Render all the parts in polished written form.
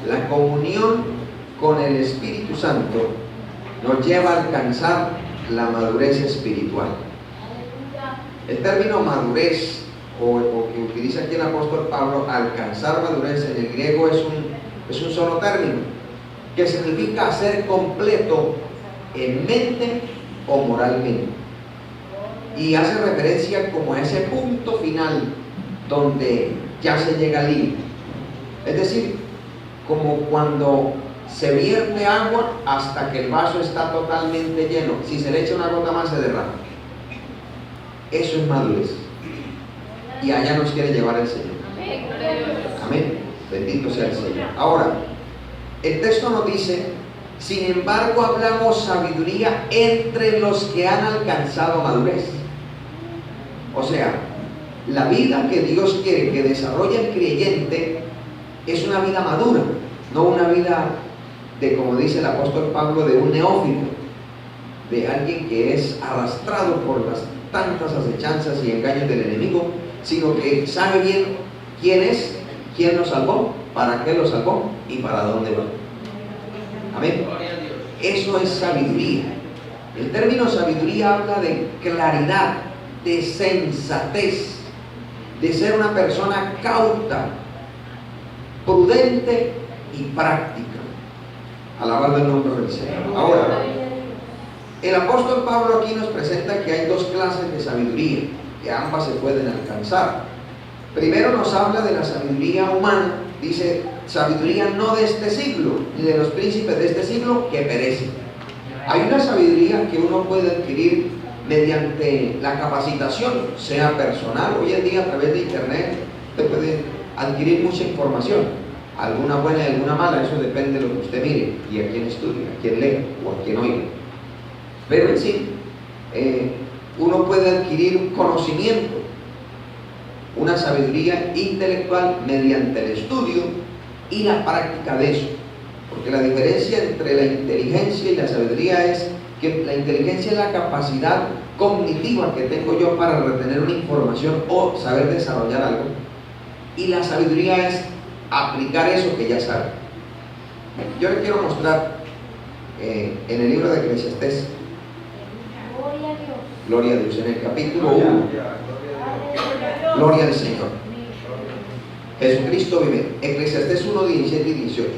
La comunión con el Espíritu Santo nos lleva a alcanzar la madurez espiritual. El término madurez, o que utiliza aquí el apóstol Pablo, alcanzar madurez, en el griego es un solo término, que significa ser completo en mente o moralmente. Y hace referencia como a ese punto final donde ya se llega al límite. Es decir, como cuando se vierte agua hasta que el vaso está totalmente lleno. Si se le echa una gota más se derrama. Eso es madurez. Y allá nos quiere llevar el Señor. Amén. Bendito sea el Señor. Ahora, el texto nos dice: sin embargo, hablamos sabiduría entre los que han alcanzado madurez. O sea, la vida que Dios quiere que desarrolle el creyente es una vida madura, no una vida de, como dice el apóstol Pablo, de un neófito, de alguien que es arrastrado por las tantas acechanzas y engaños del enemigo, sino que sabe bien quién es, quién lo salvó, para qué lo salvó y para dónde va. Amén. Eso es sabiduría. El término sabiduría habla de claridad, de sensatez, de ser una persona cauta, prudente y práctica. Alabado el nombre del Señor. Ahora, el apóstol Pablo aquí nos presenta que hay dos clases de sabiduría, que ambas se pueden alcanzar. Primero nos habla de la sabiduría humana. Dice: sabiduría no de este siglo, ni de los príncipes de este siglo que perecen. Hay una sabiduría que uno puede adquirir mediante la capacitación, sea personal. Hoy en día, a través de internet, usted puede adquirir mucha información, alguna buena y alguna mala. Eso depende de lo que usted mire y a quién estudie, a quién lee o a quién oiga. Pero en sí, uno puede adquirir un conocimiento, una sabiduría intelectual mediante el estudio y la práctica de eso. Porque la diferencia entre la inteligencia y la sabiduría es que la inteligencia es la capacidad cognitiva que tengo yo para retener una información o saber desarrollar algo, y la sabiduría es aplicar eso que ya sabe. Yo les quiero mostrar en el libro de Eclesiastés, gloria a Dios, en el capítulo 1, gloria al Señor, Jesucristo vive. Eclesiastés 1, 17 y 18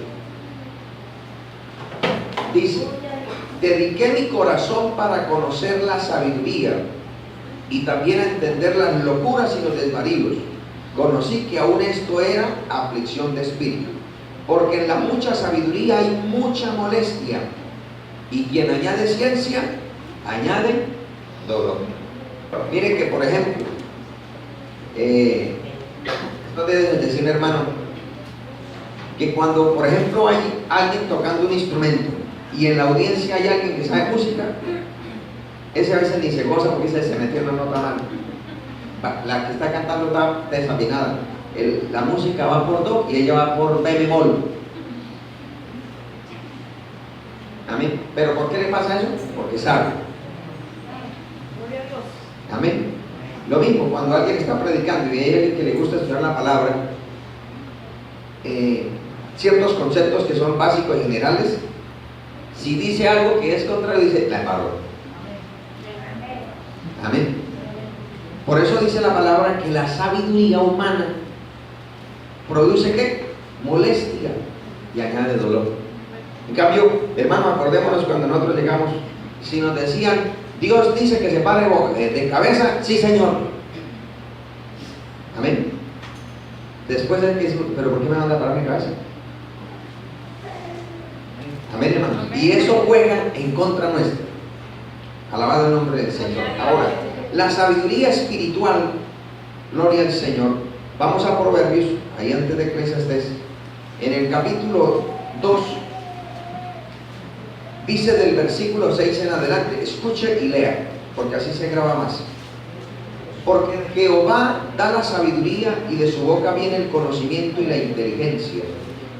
dice: dediqué mi corazón para conocer la sabiduría y también a entender las locuras y los desvaríos. Conocí que aún esto era aflicción de espíritu, porque en la mucha sabiduría hay mucha molestia, y quien añade ciencia añade dolor. Mire que, por ejemplo, esto debe decir, hermano, que cuando, por ejemplo, hay alguien tocando un instrumento y en la audiencia hay alguien que sabe música, ese a veces ni se goza porque se metió en una nota mal. La que está cantando está desafinada. La música va por do y ella va por be bemol. Amén. ¿Pero por qué le pasa eso? Porque sabe. Amén. Lo mismo cuando alguien está predicando y hay alguien que le gusta escuchar la palabra, ciertos conceptos que son básicos y generales, si dice algo que es contrario, dice la palabra. Amén. Por eso dice la palabra que la sabiduría humana produce ¿qué? Molestia y añade dolor. En cambio, hermano, acordémonos cuando nosotros llegamos, si nos decían: Dios dice que se pare de cabeza, sí, Señor. Amén. Después de que decimos: ¿pero por qué me van a parar mi cabeza? Amén, hermano. Y eso juega en contra nuestra. Alabado el nombre del Señor. Ahora, la sabiduría espiritual, gloria al Señor. Vamos a Proverbios, ahí antes de Eclesiastés, en el capítulo 2, dice del versículo 6 en adelante, escuche y lea, porque así se graba más. Porque Jehová da la sabiduría y de su boca viene el conocimiento y la inteligencia.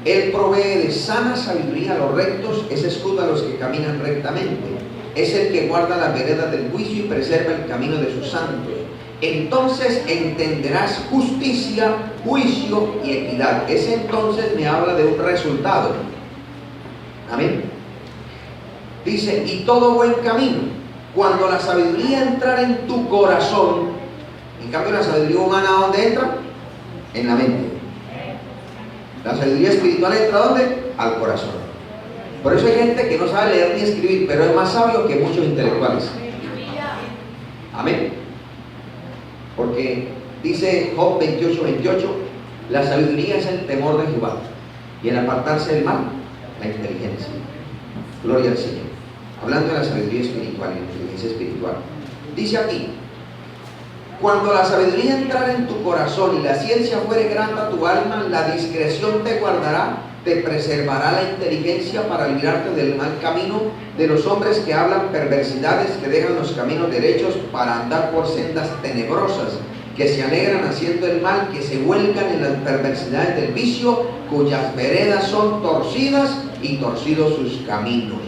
Él provee de sana sabiduría a los rectos, es escudo a los que caminan rectamente. Es el que guarda las veredas del juicio y preserva el camino de sus santos. Entonces entenderás justicia juicio y equidad. Ese entonces me habla de un resultado. Amén. Dice, y todo buen camino. Cuando la sabiduría entrara en tu corazón, en cambio la sabiduría humana, ¿dónde entra? En la mente. La sabiduría espiritual entra ¿dónde? Al corazón. Por eso hay gente que no sabe leer ni escribir, pero es más sabio que muchos intelectuales. Amén. Porque dice Job 28:28, la sabiduría es el temor de Jehová, y el apartarse del mal, la inteligencia. Gloria al Señor. Hablando de la sabiduría espiritual y la inteligencia espiritual, dice aquí, cuando la sabiduría entrara en tu corazón y la ciencia fuere grata a tu alma, la discreción te guardará, te preservará la inteligencia para librarte del mal camino de los hombres que hablan perversidades, que dejan los caminos derechos para andar por sendas tenebrosas, que se alegran haciendo el mal, que se vuelcan en las perversidades del vicio, cuyas veredas son torcidas y torcidos sus caminos.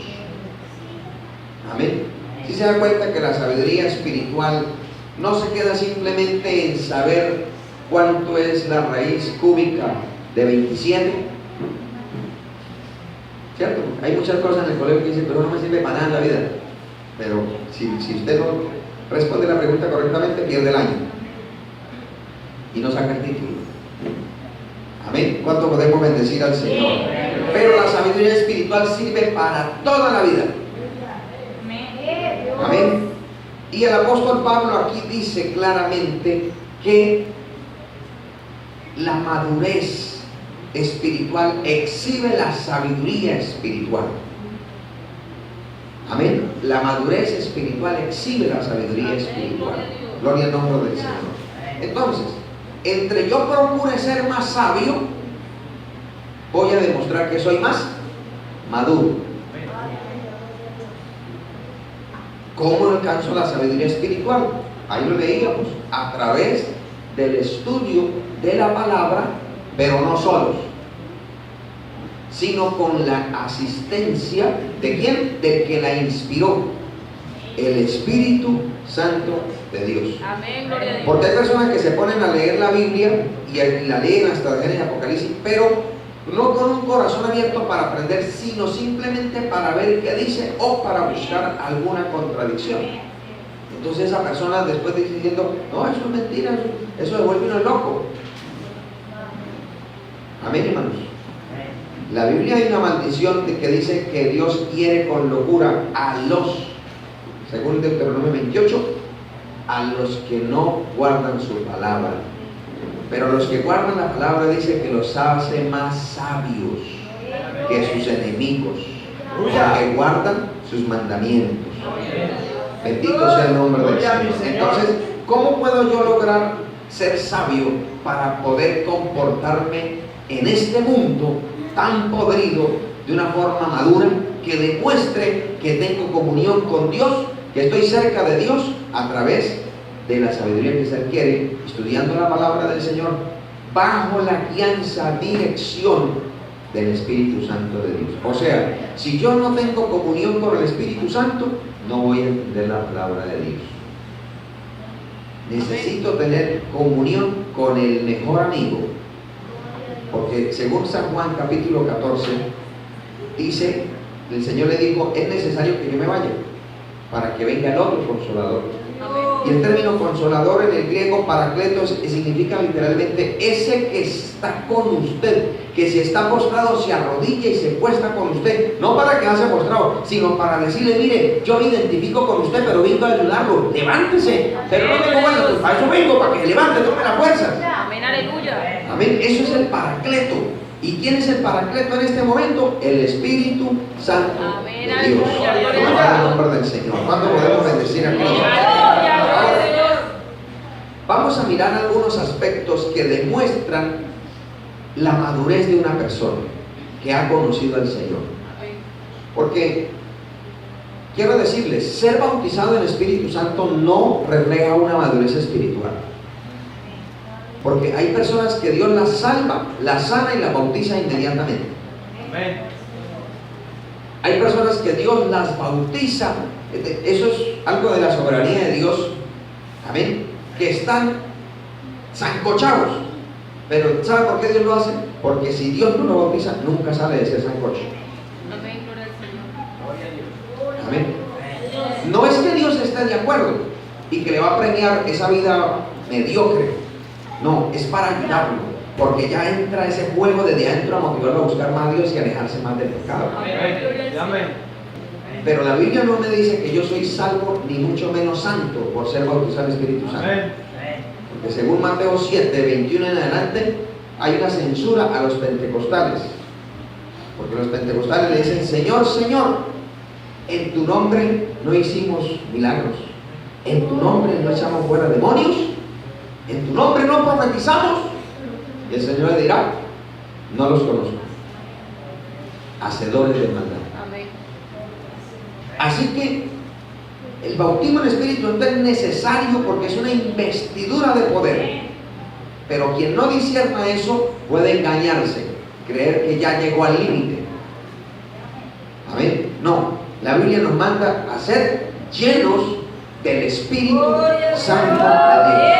Amén. Si se da cuenta que la sabiduría espiritual no se queda simplemente en saber cuánto es la raíz cúbica de 27, ¿cierto? Hay muchas cosas en el colegio que dicen, pero no me sirve para nada en la vida. Pero si usted no responde la pregunta correctamente, pierde el año y no saca el título. Amén. ¿Cuánto podemos bendecir al Señor? Pero la sabiduría espiritual sirve para toda la vida. Amén. Y el apóstol Pablo aquí dice claramente que la madurez espiritual exhibe la sabiduría espiritual. Amén. La madurez espiritual exhibe la sabiduría espiritual. Gloria al nombre del Señor. Entonces, entre yo procure ser más sabio, voy a demostrar que soy más maduro. ¿Cómo alcanzo la sabiduría espiritual? Ahí lo leíamos, a través del estudio de la palabra, pero no solos, sino con la asistencia de ¿quién? Del que la inspiró, el Espíritu Santo de Dios. Amén, gloria a Dios. Porque hay personas que se ponen a leer la Biblia y la leen hasta Génesis y Apocalipsis, pero no con un corazón abierto para aprender, sino simplemente para ver qué dice o para buscar alguna contradicción. Entonces esa persona después de diciendo, no, eso es mentira, eso devuelve uno loco. Amén, hermanos. La Biblia hay una maldición que dice que Dios quiere con locura a los, según Deuteronomio 28, a los que no guardan su palabra. Pero los que guardan la palabra dice que los hace más sabios que sus enemigos, porque guardan sus mandamientos. Bendito sea el nombre del Señor. Entonces, ¿cómo puedo yo lograr ser sabio para poder comportarme en este mundo tan podrido de una forma madura que demuestre que tengo comunión con Dios, que estoy cerca de Dios a través de la sabiduría que se adquiere estudiando la palabra del Señor bajo la guianza, dirección del Espíritu Santo de Dios? O sea, si yo no tengo comunión con el Espíritu Santo, no voy a entender la palabra de Dios. Necesito tener comunión con el mejor amigo, porque según San Juan capítulo 14 dice, el Señor le dijo, es necesario que yo me vaya para que venga el otro consolador. Y el término consolador en el griego, paracletos, significa literalmente ese que está con usted, que si está postrado se arrodilla y se puesta con usted, no para quedarse postrado, sino para decirle, mire, yo me identifico con usted, pero vengo a ayudarlo, levántese, pero no tengo bueno, pues para eso vengo, para que se levante, tome la fuerza. Amén, aleluya. Amén, eso es el paracleto. ¿Y quién es el paracleto en este momento? El Espíritu Santo Amén, de Dios. aleluya. En el nombre del Señor. ¿Cuándo podemos bendecir a Cristo? Vamos a mirar algunos aspectos que demuestran la madurez de una persona que ha conocido al Señor. Porque quiero decirles, ser bautizado en el Espíritu Santo no refleja una madurez espiritual. Porque hay personas que Dios las salva, las sana y las bautiza inmediatamente. Amén. Hay personas que Dios las bautiza. Eso es algo de la soberanía de Dios. Amén. Que están sancochados Pero ¿sabe por qué Dios lo hace? Porque si Dios no lo bautiza, nunca sale de ese sancocho. Amén, gloria al Señor. Amén. No es que Dios esté de acuerdo y que le va a premiar esa vida mediocre. No, es para ayudarlo. Porque ya entra ese juego desde adentro a motivarlo a buscar más a Dios y alejarse más del pecado. Amén. Pero la Biblia no me dice que yo soy salvo ni mucho menos santo por ser bautizado en el Espíritu Santo. Porque según Mateo 7, 21 en adelante, hay una censura a los pentecostales. Porque los pentecostales le dicen: Señor, Señor, en tu nombre no hicimos milagros, en tu nombre no echamos fuera demonios, en tu nombre no profetizamos. Y el Señor le dirá: no los conozco, hacedores de maldad. Amén. Así que el bautismo en Espíritu Santo es necesario porque es una investidura de poder. Pero quien no discierna eso puede engañarse, creer que ya llegó al límite. Amén. No, la Biblia nos manda a ser llenos del Espíritu Santo de Dios.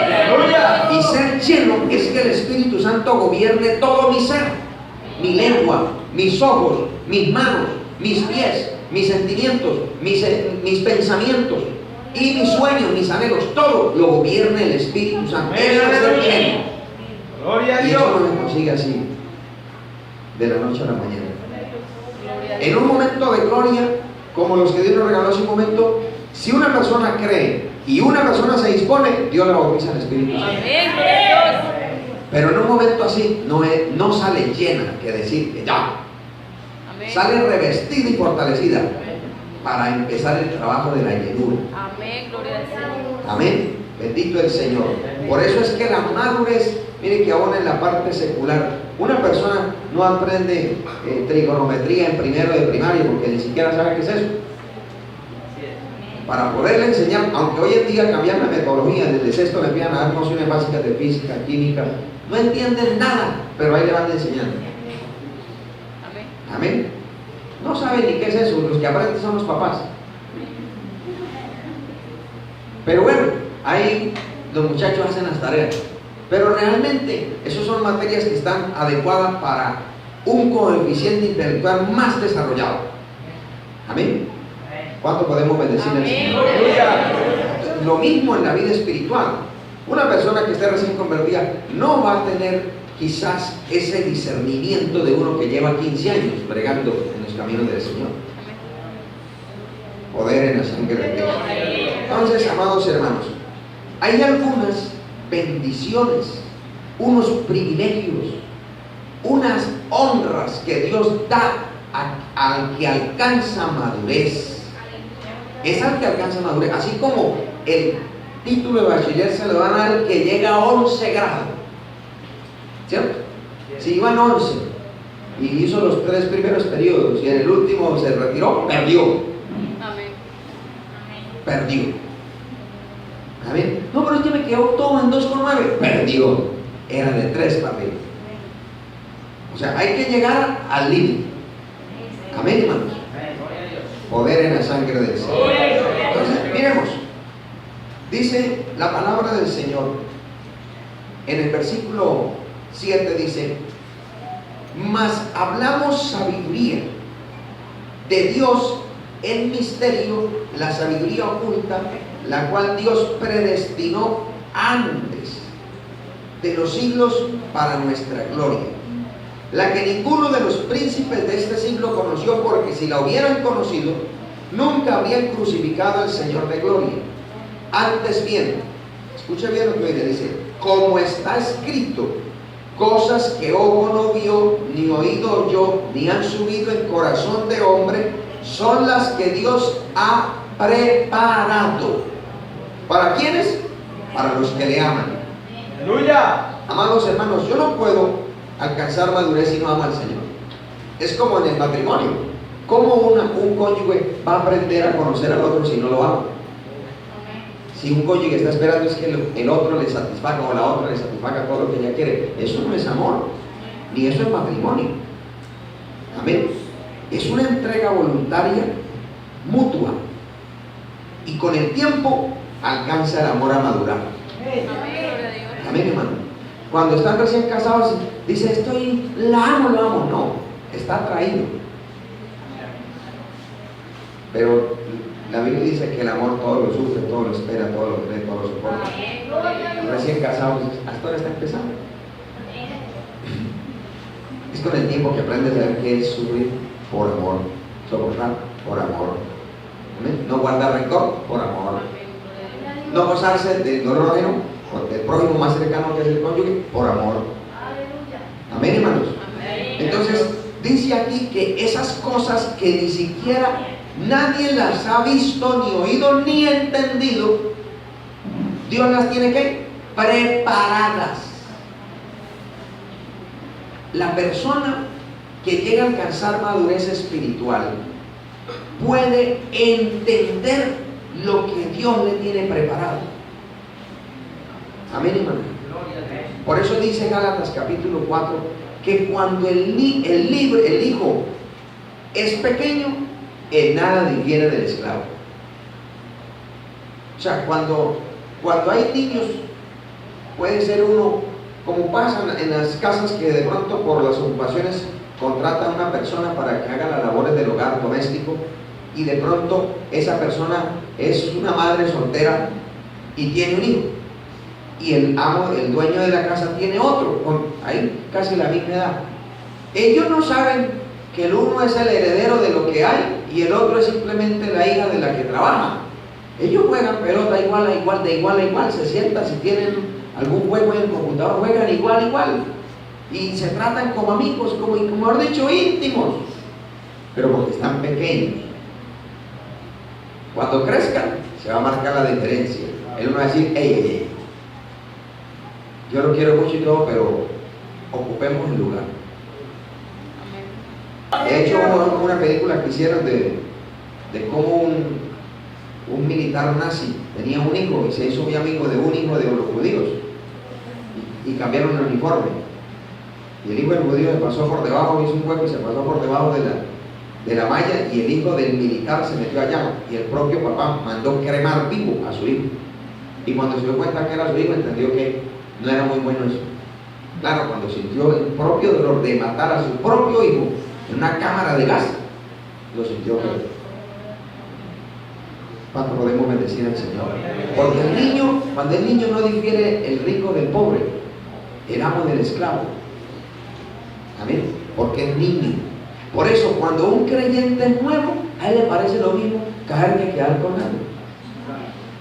Y ser lleno es que el Espíritu Santo gobierne todo mi ser, mi lengua, mis ojos, mis manos, mis pies, mis sentimientos, mis pensamientos y mis sueños, mis anhelos. Todo lo gobierna el Espíritu Santo. Eso es ser lleno. Gloria a Y Dios. eso no se consigue así, de la noche a la mañana. En un momento de gloria, como los que Dios nos regaló hace un momento, si una persona cree y una persona se dispone, Dios la bautiza en el Espíritu Santo. Amén, gloria a Dios. Pero en un momento así no sale llena, que decir que ya. Amén. Sale revestida y fortalecida para empezar el trabajo de la llenura. Amén, gloria al Señor. Amén. Bendito el Señor. Por eso es que la madurez, mire que aún en la parte secular, una persona no aprende trigonometría en primero de primaria porque ni siquiera sabe qué es eso. Para poderle enseñar, aunque hoy en día cambian la metodología, desde sexto le empiezan a dar nociones básicas de física, química, no entienden nada, pero ahí le van enseñando. Amén. Amén. No saben ni qué es eso, los que aprenden son los papás. Pero bueno, ahí los muchachos hacen las tareas. Pero realmente, esas son materias que están adecuadas para un coeficiente intelectual más desarrollado. Amén. ¿Cuánto podemos bendecir al Amén. Señor? Lo mismo en la vida espiritual. Una persona que esté recién convertida no va a tener quizás ese discernimiento de uno que lleva 15 años bregando en los caminos del Señor. Poder en la sangre de Cristo. Entonces, amados hermanos, hay algunas bendiciones, unos privilegios, unas honras que Dios da al que alcanza madurez. Es al que alcanza madurez, así como el título de bachiller se lo dan al que llega a 11 grados, ¿cierto? Si iban 11 y hizo los 3 primeros periodos y en el último se retiró, perdió. Amén. Perdió. Amén. No, pero es que me quedó todo en 2,9. Perdió. Era de 3 para arriba. O sea, hay que llegar al límite. Amén, hermanos. Poder en la sangre del Señor. Entonces, miremos. Dice la palabra del Señor. En el versículo 7 dice: mas hablamos sabiduría de Dios en misterio, la sabiduría oculta, la cual Dios predestinó antes de los siglos para nuestra gloria, la que ninguno de los príncipes de este siglo conoció, porque si la hubieran conocido, nunca habrían crucificado al Señor de gloria. Antes bien, escucha bien lo que dice: como está escrito, cosas que ojo no vio, ni oído oyó, ni han subido en corazón de hombre, son las que Dios ha preparado. ¿Para quiénes? Para los que le aman. Aleluya. Amados hermanos, yo no puedo alcanzar madurez si no amo al Señor. Es como en el matrimonio. ¿Cómo un cónyuge va a aprender a conocer al otro si no lo ama? Si un cónyuge está esperando es que el otro le satisfaga o la otra le satisfaga todo lo que ella quiere, eso no es amor, ni eso es matrimonio. Amén. Es una entrega voluntaria, mutua, y con el tiempo alcanza el amor a madurar. Amén, gloria a Dios. Amén, hermano. Cuando están recién casados, dice, la amo, lo amo. No, está atraído. Pero la Biblia dice que el amor todo lo sufre, todo lo espera, todo lo cree, todo lo soporta. Recién casados, hasta ahora está empezando. Es con el tiempo que aprendes a ver qué es sufrir por amor, soportar por amor. ¿Amén? No guardar rencor por amor. No gozarse del dolor ajeno, del prójimo más cercano que es el cónyuge, por amor. Amén, hermanos. Entonces, dice aquí que esas cosas que ni siquiera nadie las ha visto, ni oído, ni entendido, Dios las tiene que preparadas. La persona que llega a alcanzar madurez espiritual puede entender lo que Dios le tiene preparado. Amén, hermano. Por eso dice Gálatas capítulo 4 que cuando el hijo es pequeño, en nada difiere del esclavo. O sea, cuando hay niños, puede ser uno, como pasa en las casas, que de pronto por las ocupaciones contratan a una persona para que haga las labores del hogar doméstico, y de pronto esa persona es una madre soltera y tiene un hijo, y el amo, el dueño de la casa, tiene otro con ahí casi la misma edad. Ellos no saben que el uno es el heredero de lo que hay y el otro es simplemente la hija de la que trabaja. Ellos juegan pelota de igual a igual, se sientan, si tienen algún juego en el computador, juegan igual, y se tratan como amigos, como mejor dicho, íntimos, pero porque están pequeños. Cuando crezcan, se va a marcar la diferencia. Él va a decir, hey, yo lo quiero mucho y todo, pero ocupemos el lugar. De hecho, hubo una película que hicieron de cómo un militar nazi tenía un hijo y se hizo muy amigo de un hijo de los judíos, y cambiaron el uniforme, y el hijo del judío se pasó por debajo, hizo un hueco y se pasó por debajo de la malla, y el hijo del militar se metió allá, y el propio papá mandó cremar vivo a su hijo, y cuando se dio cuenta que era su hijo, entendió que no era muy bueno eso. Claro, cuando sintió el propio dolor de matar a su propio hijo en una cámara de gas, lo sintió peor. ¿Cuánto podemos bendecir al Señor? Porque cuando el niño no difiere el rico del pobre, el amo del esclavo. Amén. Porque es niño. Por eso, cuando un creyente es nuevo, a él le parece lo mismo caer que quedar con algo.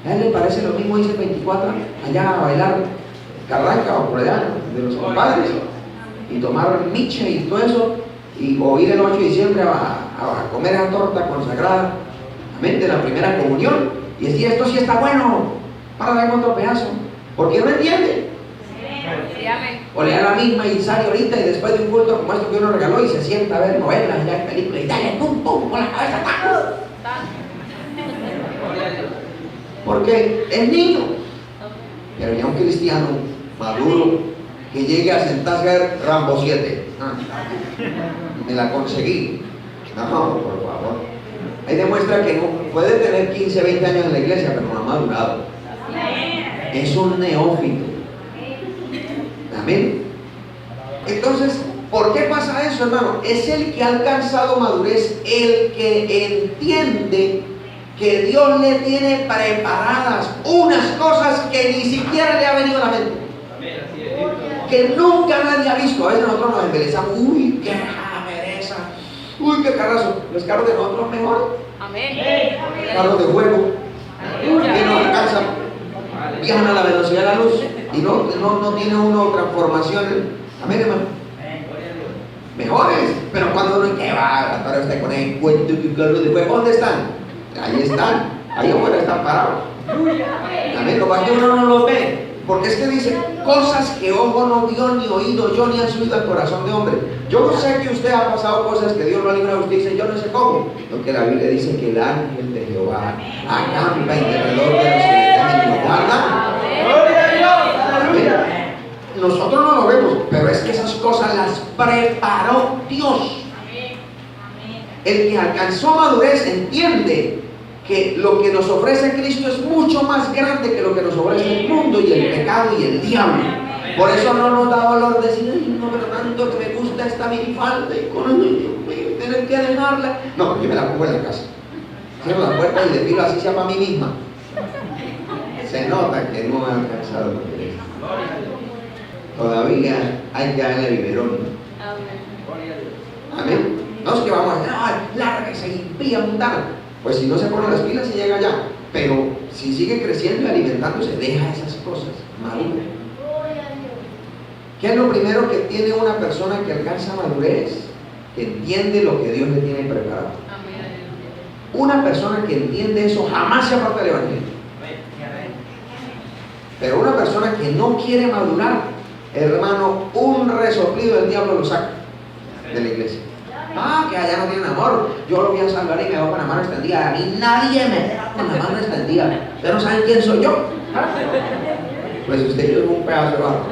A él le parece lo mismo irse 24 allá a bailar carranca o por allá de los compadres y tomar miche y todo eso, o ir el 8 de diciembre a comer la torta consagrada, amén, de la primera comunión, y decir, esto sí está bueno, para darle otro pedazo, porque no entiende. Sí, amén. O le da la misma y sale ahorita, y después de un culto como esto que uno regaló, y se sienta a ver novelas, ya en películas, y dale pum pum con la cabeza, ¡taco! Porque es niño. Pero ya un cristiano maduro que llegue a sentarse a ver Rambo 7, me la conseguí. No, por favor. Ahí demuestra que no puede tener 15, 20 años en la iglesia, pero no ha madurado. Es un neófito. Amén. Entonces, ¿por qué pasa eso, hermano? Es el que ha alcanzado madurez, el que entiende que Dios le tiene preparadas unas cosas que ni siquiera le ha venido a la mente, que nunca nadie ha visto. A veces nosotros nos embelezamos, uy, qué pereza, uy, qué carrazo. Los carros de nosotros mejores. Amén. Carros de juego, que nos alcanzan, viajan a la velocidad de la luz y no tiene uno transformaciones. Amén, hermano. Mejores, pero cuando uno, ¿qué va? Ahora usted con el cuento que carros de juego, ¿dónde están? Ahí están, ahí afuera están parados. Amén, lo que uno no los ve, porque es que dice cosas que ojo no vio, ni oído yo, ni han subido al corazón de hombre. Yo sé que usted ha pasado cosas que Dios lo ha librado, usted dice, yo no sé cómo. Lo que la Biblia dice que el ángel de Jehová acampa alrededor de los que le temen y lo guardan. ¡Gloria a Dios! ¡Aleluya! Nosotros no lo vemos, pero es que esas cosas las preparó Dios. El que alcanzó madurez entiende que lo que nos ofrece Cristo es mucho más grande que lo que nos ofrece el mundo y el pecado y el diablo. Por eso no nos da dolor decir, ay, no, pero tanto que me gusta esta minifalda y con tener que dejarla. No, yo me la pongo en la casa. Cierro la puerta y le pido así sea para mí misma. Se nota que no ha alcanzado con Cristo. Todavía hay que darle biberón. Amén. No es que vamos a decir, ay, lárguese, impía, mundana. Pues si no se pone las pilas, se llega allá. Pero si sigue creciendo y alimentándose, deja esas cosas, madura. ¿Qué es lo primero que tiene una persona que alcanza madurez? Que entiende lo que Dios le tiene preparado. Una persona que entiende eso jamás se aparta del evangelio. Pero una persona que no quiere madurar, hermano, un resoplido del diablo lo saca de la iglesia. Ah, que allá no tienen amor, yo lo voy a salvar y me voy con la mano extendida. A mí nadie me deja con la mano extendida. Ustedes no saben quién soy yo. Pues usted y yo es un pedazo de barro.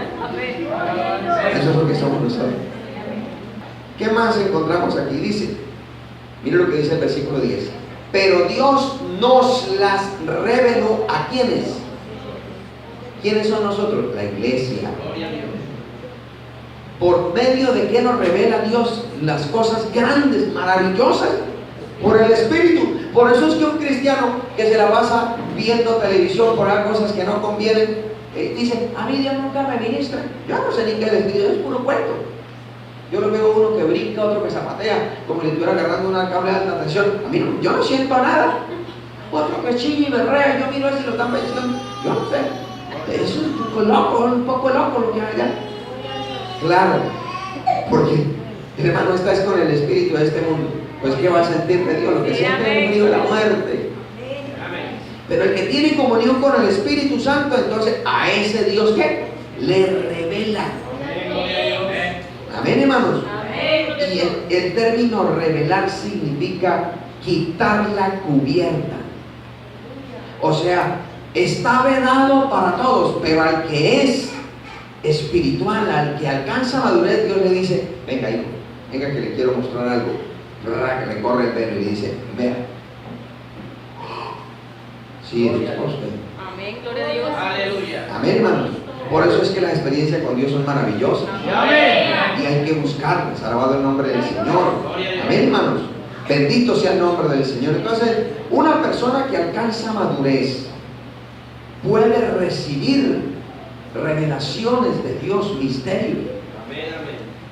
Eso es lo que somos nosotros. ¿Qué más encontramos aquí? Dice, mire lo que dice el versículo 10. Pero Dios nos las reveló a quienes. ¿Quiénes son nosotros? La iglesia. ¿Por medio de qué nos revela Dios las cosas grandes, maravillosas? Por el Espíritu. Por eso es que un cristiano que se la pasa viendo televisión por las cosas que no convienen, dice, a mí Dios nunca me ministra. Yo no sé ni qué les digo, es puro cuento. Yo lo veo uno que brinca, otro que zapatea, como si estuviera agarrando una cable de alta tensión. A mí no, yo no siento nada. Otro que chilla y berrea, yo miro a ver si lo están pensando. Yo no sé. Eso es un poco loco lo que hay allá. Claro, porque hermano, estás con el espíritu de este mundo. Pues ¿qué va a sentir de Dios? Lo que siente el frío de la muerte. Pero el que tiene comunión con el Espíritu Santo, entonces a ese Dios que le revela. Amén, hermanos. Y el término revelar significa quitar la cubierta. O sea, está vedado para todos, pero al que es espiritual, al que alcanza madurez, Dios le dice, venga hijo, venga que le quiero mostrar algo. Que le corre el pelo y le dice, vea. Sí, es usted. Amén, gloria a Dios. Aleluya. Amén, hermanos. Por eso es que las experiencias con Dios son maravillosas. Amén. Y hay que buscarlas. Alabado el nombre del Señor. Amén, hermanos. Bendito sea el nombre del Señor. Entonces, una persona que alcanza madurez puede recibir revelaciones de Dios, misterios.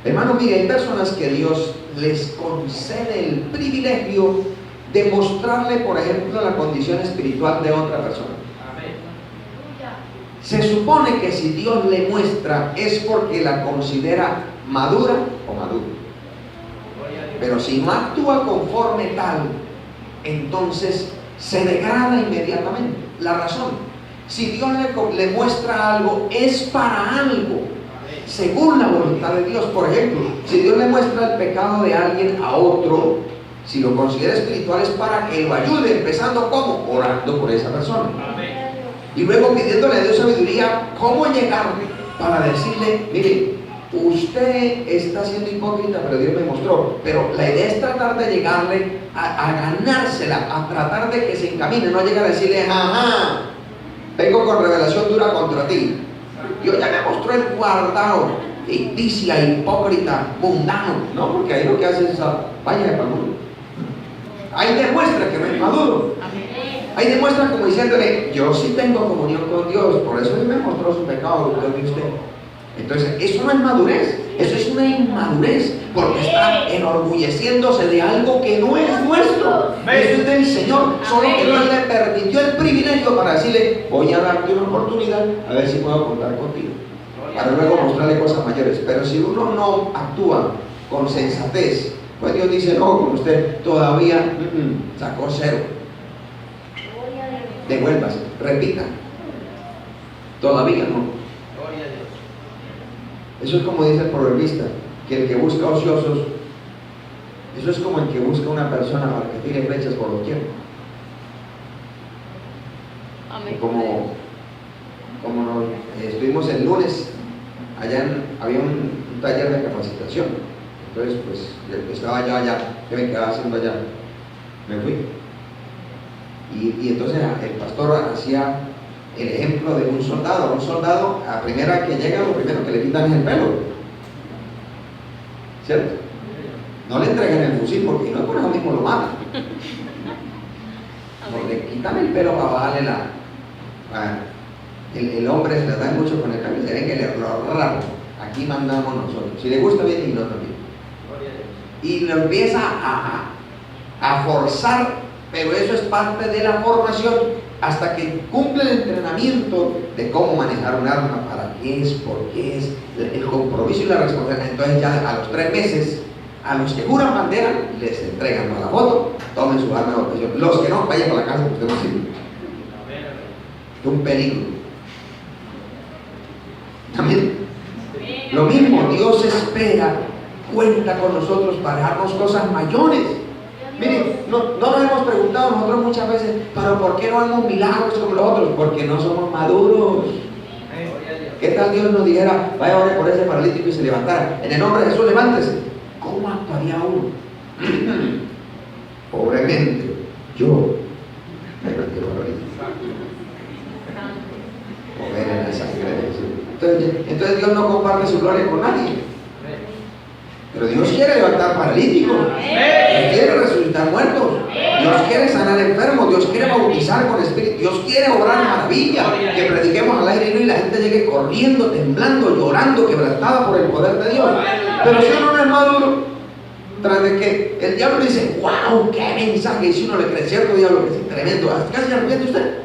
Hermano, mire, hay personas que Dios les concede el privilegio de mostrarle, por ejemplo, la condición espiritual de otra persona. Se supone que si Dios le muestra es porque la considera madura o maduro. Pero si no actúa conforme tal, entonces se degrada inmediatamente. La razón, si Dios le muestra algo, es para algo, según la voluntad de Dios. Por ejemplo, si Dios le muestra el pecado de alguien a otro, si lo considera espiritual, es para que lo ayude, empezando ¿cómo? Orando por esa persona. Y luego pidiéndole a Dios sabiduría, ¿cómo llegar para decirle, mire, usted está siendo hipócrita, pero Dios me mostró? Pero la idea es tratar de llegarle a ganársela, a tratar de que se encamine, no llegar a decirle, ajá, vengo con revelación dura contra ti. Dios ya me mostró el guardado, ficticia, hipócrita, mundano. No, porque ahí lo que hace es vaya de maduro. Ahí demuestra que no es maduro. Ahí demuestra como diciéndole, yo sí tengo comunión con Dios, por eso Él me mostró su pecado, Dios de usted. Entonces, eso no es madurez, eso es una inmadurez, porque está enorgulleciéndose de algo que no es nuestro. Eso es del Señor, solo que Dios le permitió el privilegio para decirle, voy a darte una oportunidad, a ver si puedo contar contigo, para luego mostrarle cosas mayores. Pero si uno no actúa con sensatez, pues Dios dice, no, con usted todavía sacó cero. Devuélvase, repita, todavía no. Eso es como dice el proverbista, que el que busca ociosos, eso es como el que busca una persona para que tire flechas por doquier. Como estuvimos el lunes, allá había un taller de capacitación. Entonces, pues estaba yo allá, ¿qué me quedaba haciendo allá? Me fui. Y entonces el pastor hacía el ejemplo de un soldado. A un soldado, a primera que llega, lo primero que le quitan es el pelo. ¿Cierto? No le entregan el fusil porque no con eso mismo lo matan. No, le quitan el pelo para bajarle el hombre se le da mucho con el pelo y se ven que le raro. Aquí mandamos nosotros. Si le gusta bien y no también. Y lo empieza a forzar, pero eso es parte de la formación hasta que cumple el entrenamiento de cómo manejar un arma, para qué es, por qué es, el compromiso y la responsabilidad. Entonces ya a los 3 meses, a los que juran bandera, les entregan a la foto, tomen su arma de operación. Los que no, vayan para la casa porque usted no sirve. Es un peligro. También lo mismo, Dios espera, cuenta con nosotros para darnos cosas mayores. Miren, no nos hemos preguntado nosotros muchas veces, pero ¿por qué no hacemos milagros como los otros? Porque no somos maduros. ¿Qué tal Dios nos dijera, vaya a orar por ese paralítico y se levantara? En el nombre de Jesús, levántese. ¿Cómo actuaría uno? Pobremente, yo me retiro paralítico. Poder en la sangre de Jesús. Entonces Dios no comparte su gloria con nadie. Pero Dios quiere levantar paralíticos, Dios quiere resucitar muertos, Dios quiere sanar enfermos, Dios quiere bautizar con espíritu, Dios quiere obrar maravillas, que prediquemos al aire y la gente llegue corriendo, temblando, llorando, quebrantada por el poder de Dios. Pero si uno no es maduro, tras de que el diablo dice, wow, qué mensaje, y si uno le cree, cierto diablo, que es tremendo, casi se arrepiente usted.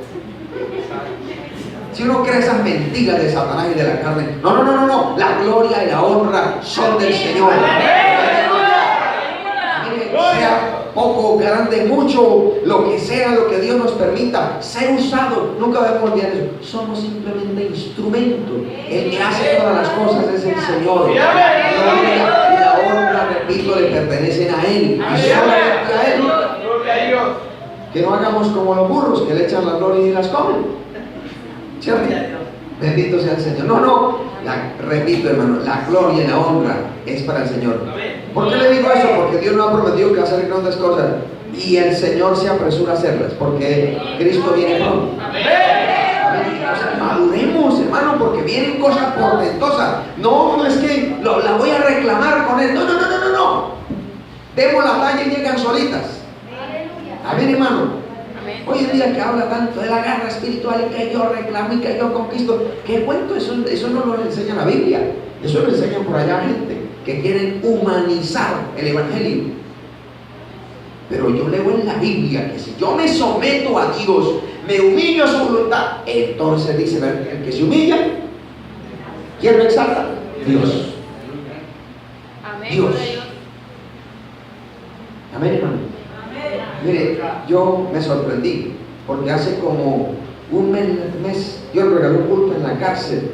Si uno cree esas mentiras de Satanás y de la carne, no, la gloria y la honra son del Señor. Mire, sea poco, grande, mucho, lo que sea, lo que Dios nos permita, ser usado, nunca debemos olvidar eso. Somos simplemente instrumentos. El que hace todas las cosas es el Señor. La gloria y la honra, repito, le pertenecen a Él y solamente a Él. Que no hagamos como los burros que le echan la gloria y las comen. ¿Cierto? Bendito sea el Señor. Repito, hermano, la gloria y la honra es para el Señor. ¿Por qué le digo eso? Porque Dios nos ha prometido que va a hacer grandes cosas y el Señor se apresura a hacerlas porque Cristo viene pronto. Entonces, maduremos, hermano, porque vienen cosas portentosas. No es que la voy a reclamar con Él. No. Demos la talla y llegan solitas. Amén, hermano. Hoy en día que habla tanto de la guerra espiritual y que yo reclamo y que yo conquisto, ¿qué cuento? Eso no lo enseña la Biblia. Eso lo enseñan por allá gente que quieren humanizar el Evangelio. Pero yo leo en la Biblia que si yo me someto a Dios, me humillo a su voluntad, entonces dice el que se humilla, ¿quién lo exalta? Dios. Amén. Dios. Amén, hermano. Mire, yo me sorprendí porque hace como un mes Dios regaló un culto en la cárcel.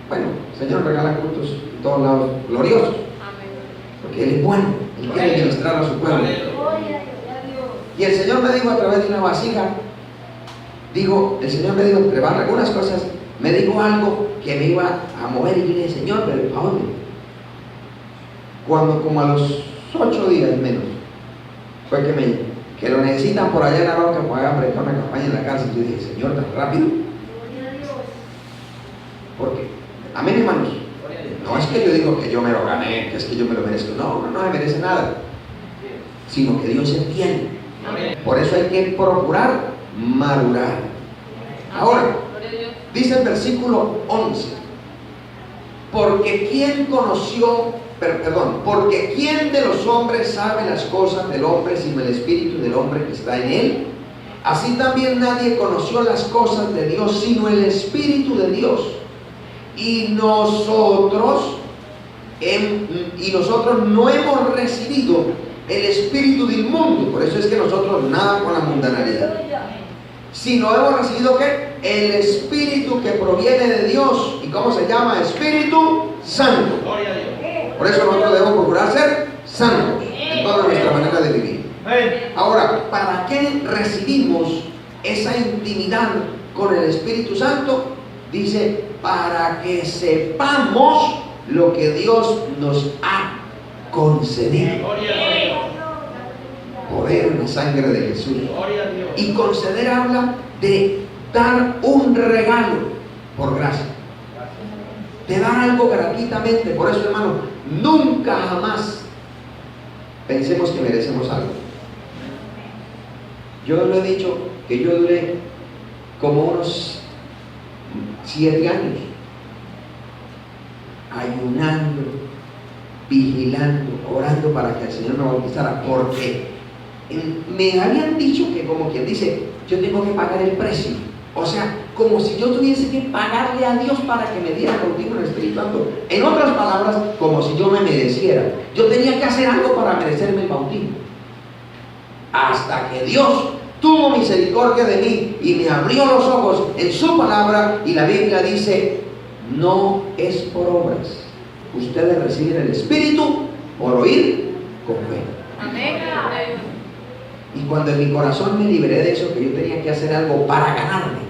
Bueno, el Señor regala cultos en todos lados gloriosos, porque Él es bueno, Él quiere ministrar a su pueblo. Y el Señor me dijo a través de una vasija, el Señor me dijo entre algunas cosas, me dijo algo que me iba a mover y yo le dije, Señor, pero ¿a dónde? Cuando como a los 8 días menos fue que lo necesitan por allá en la roca para apretar una campaña en la cárcel. Yo dije, Señor, tan rápido. Porque, amén, hermanos. No es que yo digo que yo me lo gané, que es que yo me lo merezco. No me merece nada. Sino que Dios es fiel. Por eso hay que procurar madurar. Ahora, dice el versículo 11. Porque ¿quién de los hombres sabe las cosas del hombre sino el espíritu del hombre que está en él? Así también nadie conoció las cosas de Dios sino el espíritu de Dios. Y nosotros no hemos recibido el espíritu del mundo. Por eso es que nosotros nada con la mundanalidad. Sino hemos recibido ¿qué? El espíritu que proviene de Dios. ¿Y cómo se llama? Espíritu Santo. Por eso nosotros debemos procurar ser santos en toda nuestra manera de vivir. Ahora, ¿para qué recibimos esa intimidad con el Espíritu Santo? Dice, para que sepamos lo que Dios nos ha concedido. Poder en la sangre de Jesús. Y conceder habla de dar un regalo por gracia. Te dan algo gratuitamente. Por eso, hermano, nunca jamás pensemos que merecemos algo. Yo lo he dicho que yo duré como unos 7 años ayunando, vigilando, orando para que el Señor me bautizara, porque me habían dicho que, como quien dice, yo tengo que pagar el precio. O sea, como si yo tuviese que pagarle a Dios para que me diera bautismo en el Espíritu Santo. En otras palabras, como si yo me mereciera. Yo tenía que hacer algo para merecerme el bautismo. Hasta que Dios tuvo misericordia de mí y me abrió los ojos en su palabra, y la Biblia dice: no es por obras. Ustedes reciben el Espíritu por oír con fe. Amén. Y cuando en mi corazón me liberé de eso, que yo tenía que hacer algo para ganarme,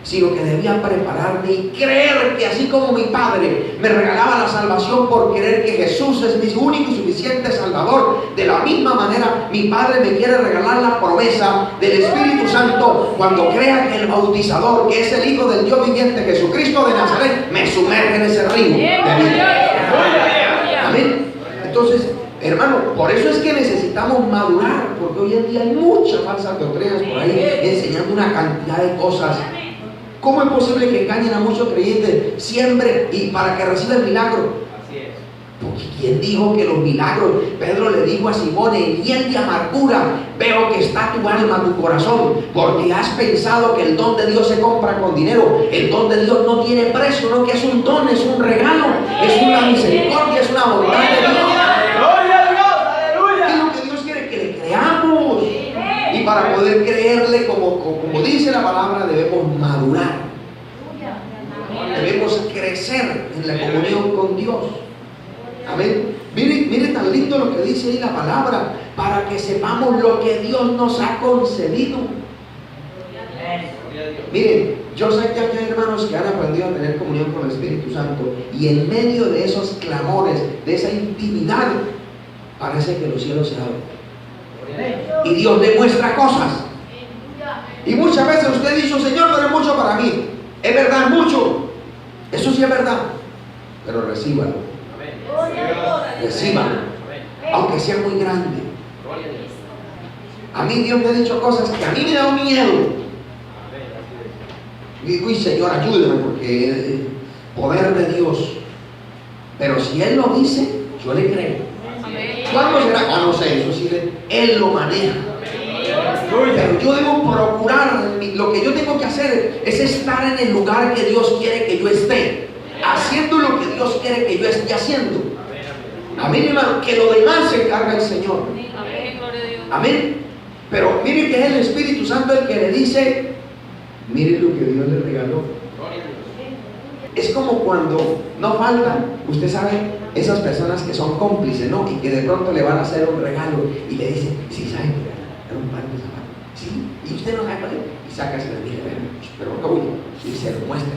sino que debía prepararme y creer que así como mi Padre me regalaba la salvación por querer que Jesús es mi único y suficiente Salvador, de la misma manera mi Padre me quiere regalar la promesa del Espíritu Santo cuando crea que el bautizador, que es el Hijo del Dios viviente, Jesucristo de Nazaret, me sumerge en ese río de vida. Amén. Entonces, hermano, por eso es que necesitamos madurar, porque hoy en día hay muchas falsas doctrinas por ahí enseñando una cantidad de cosas. ¿Cómo es posible que engañen a muchos creyentes siempre y para que reciban milagro? Así es. Porque ¿quién dijo que los milagros? Pedro le dijo a Simón: en hiel de amargura veo que está tu alma, tu corazón, porque has pensado que el don de Dios se compra con dinero. El don de Dios no tiene precio, no, que es un don, es un regalo, es una misericordia, es una bondad de Dios. ¡Gloria a Dios! ¡Aleluya! Es lo que Dios quiere que le creamos. Y para poder creerle, como dice la palabra, debemos madurar. Debemos crecer en la comunión con Dios. Amén. Mire tan lindo lo que dice ahí la palabra, para que sepamos lo que Dios nos ha concedido. Miren, yo sé que hay hermanos que han aprendido a tener comunión con el Espíritu Santo, y en medio de esos clamores, de esa intimidad, parece que los cielos se abren y Dios le muestra cosas. Y muchas veces usted ha dicho: Señor, pero es mucho para mí. Es verdad, mucho. Eso sí es verdad. Pero recíbalo. Recíbalo. Aunque sea muy grande. A mí Dios me ha dicho cosas que a mí me da miedo. Y digo: uy, Señor, ayúdame, porque poder de Dios. Pero si Él lo dice, yo le creo. ¿Cuándo será? No sé, eso sí, Él lo maneja. Pero yo debo procurar, lo que yo tengo que hacer es estar en el lugar que Dios quiere que yo esté, haciendo lo que Dios quiere que yo esté haciendo. Amén, hermano, que lo demás se encarga el Señor. Amén. Pero mire que es el Espíritu Santo el que le dice: mire lo que Dios le regaló. Es como cuando no falta, usted sabe, esas personas que son cómplices, ¿no? Y que de pronto le van a hacer un regalo y le dicen: sí, ¿sabe que era un par de zapatos? Sí, y usted no sabe cuál es. Y saca ese de mí, pero no voy. Y se lo muestra: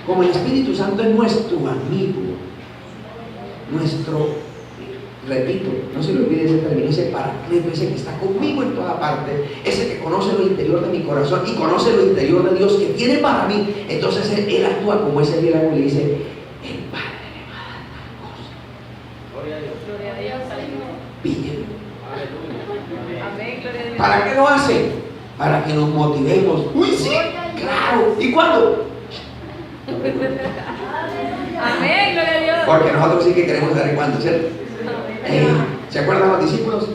como el Espíritu Santo es nuestro amigo, nuestro, repito, no se le olvide ese término, ese paracleto, ese que está conmigo en toda parte, ese que conoce lo interior de mi corazón y conoce lo interior de Dios que tiene para mí. Entonces él actúa como ese milagro y le dice: el Padre le va a dar tal cosa. Gloria a Dios. Gloria a Dios. Pídelo. Amén. Gloria a Dios. ¿Para qué lo hace? Para que nos motivemos. Uy, sí, claro. ¿Y cuándo? Amén. Gloria a Dios. Porque nosotros sí que queremos saber cuándo, ¿cierto? ¿Se acuerdan los discípulos?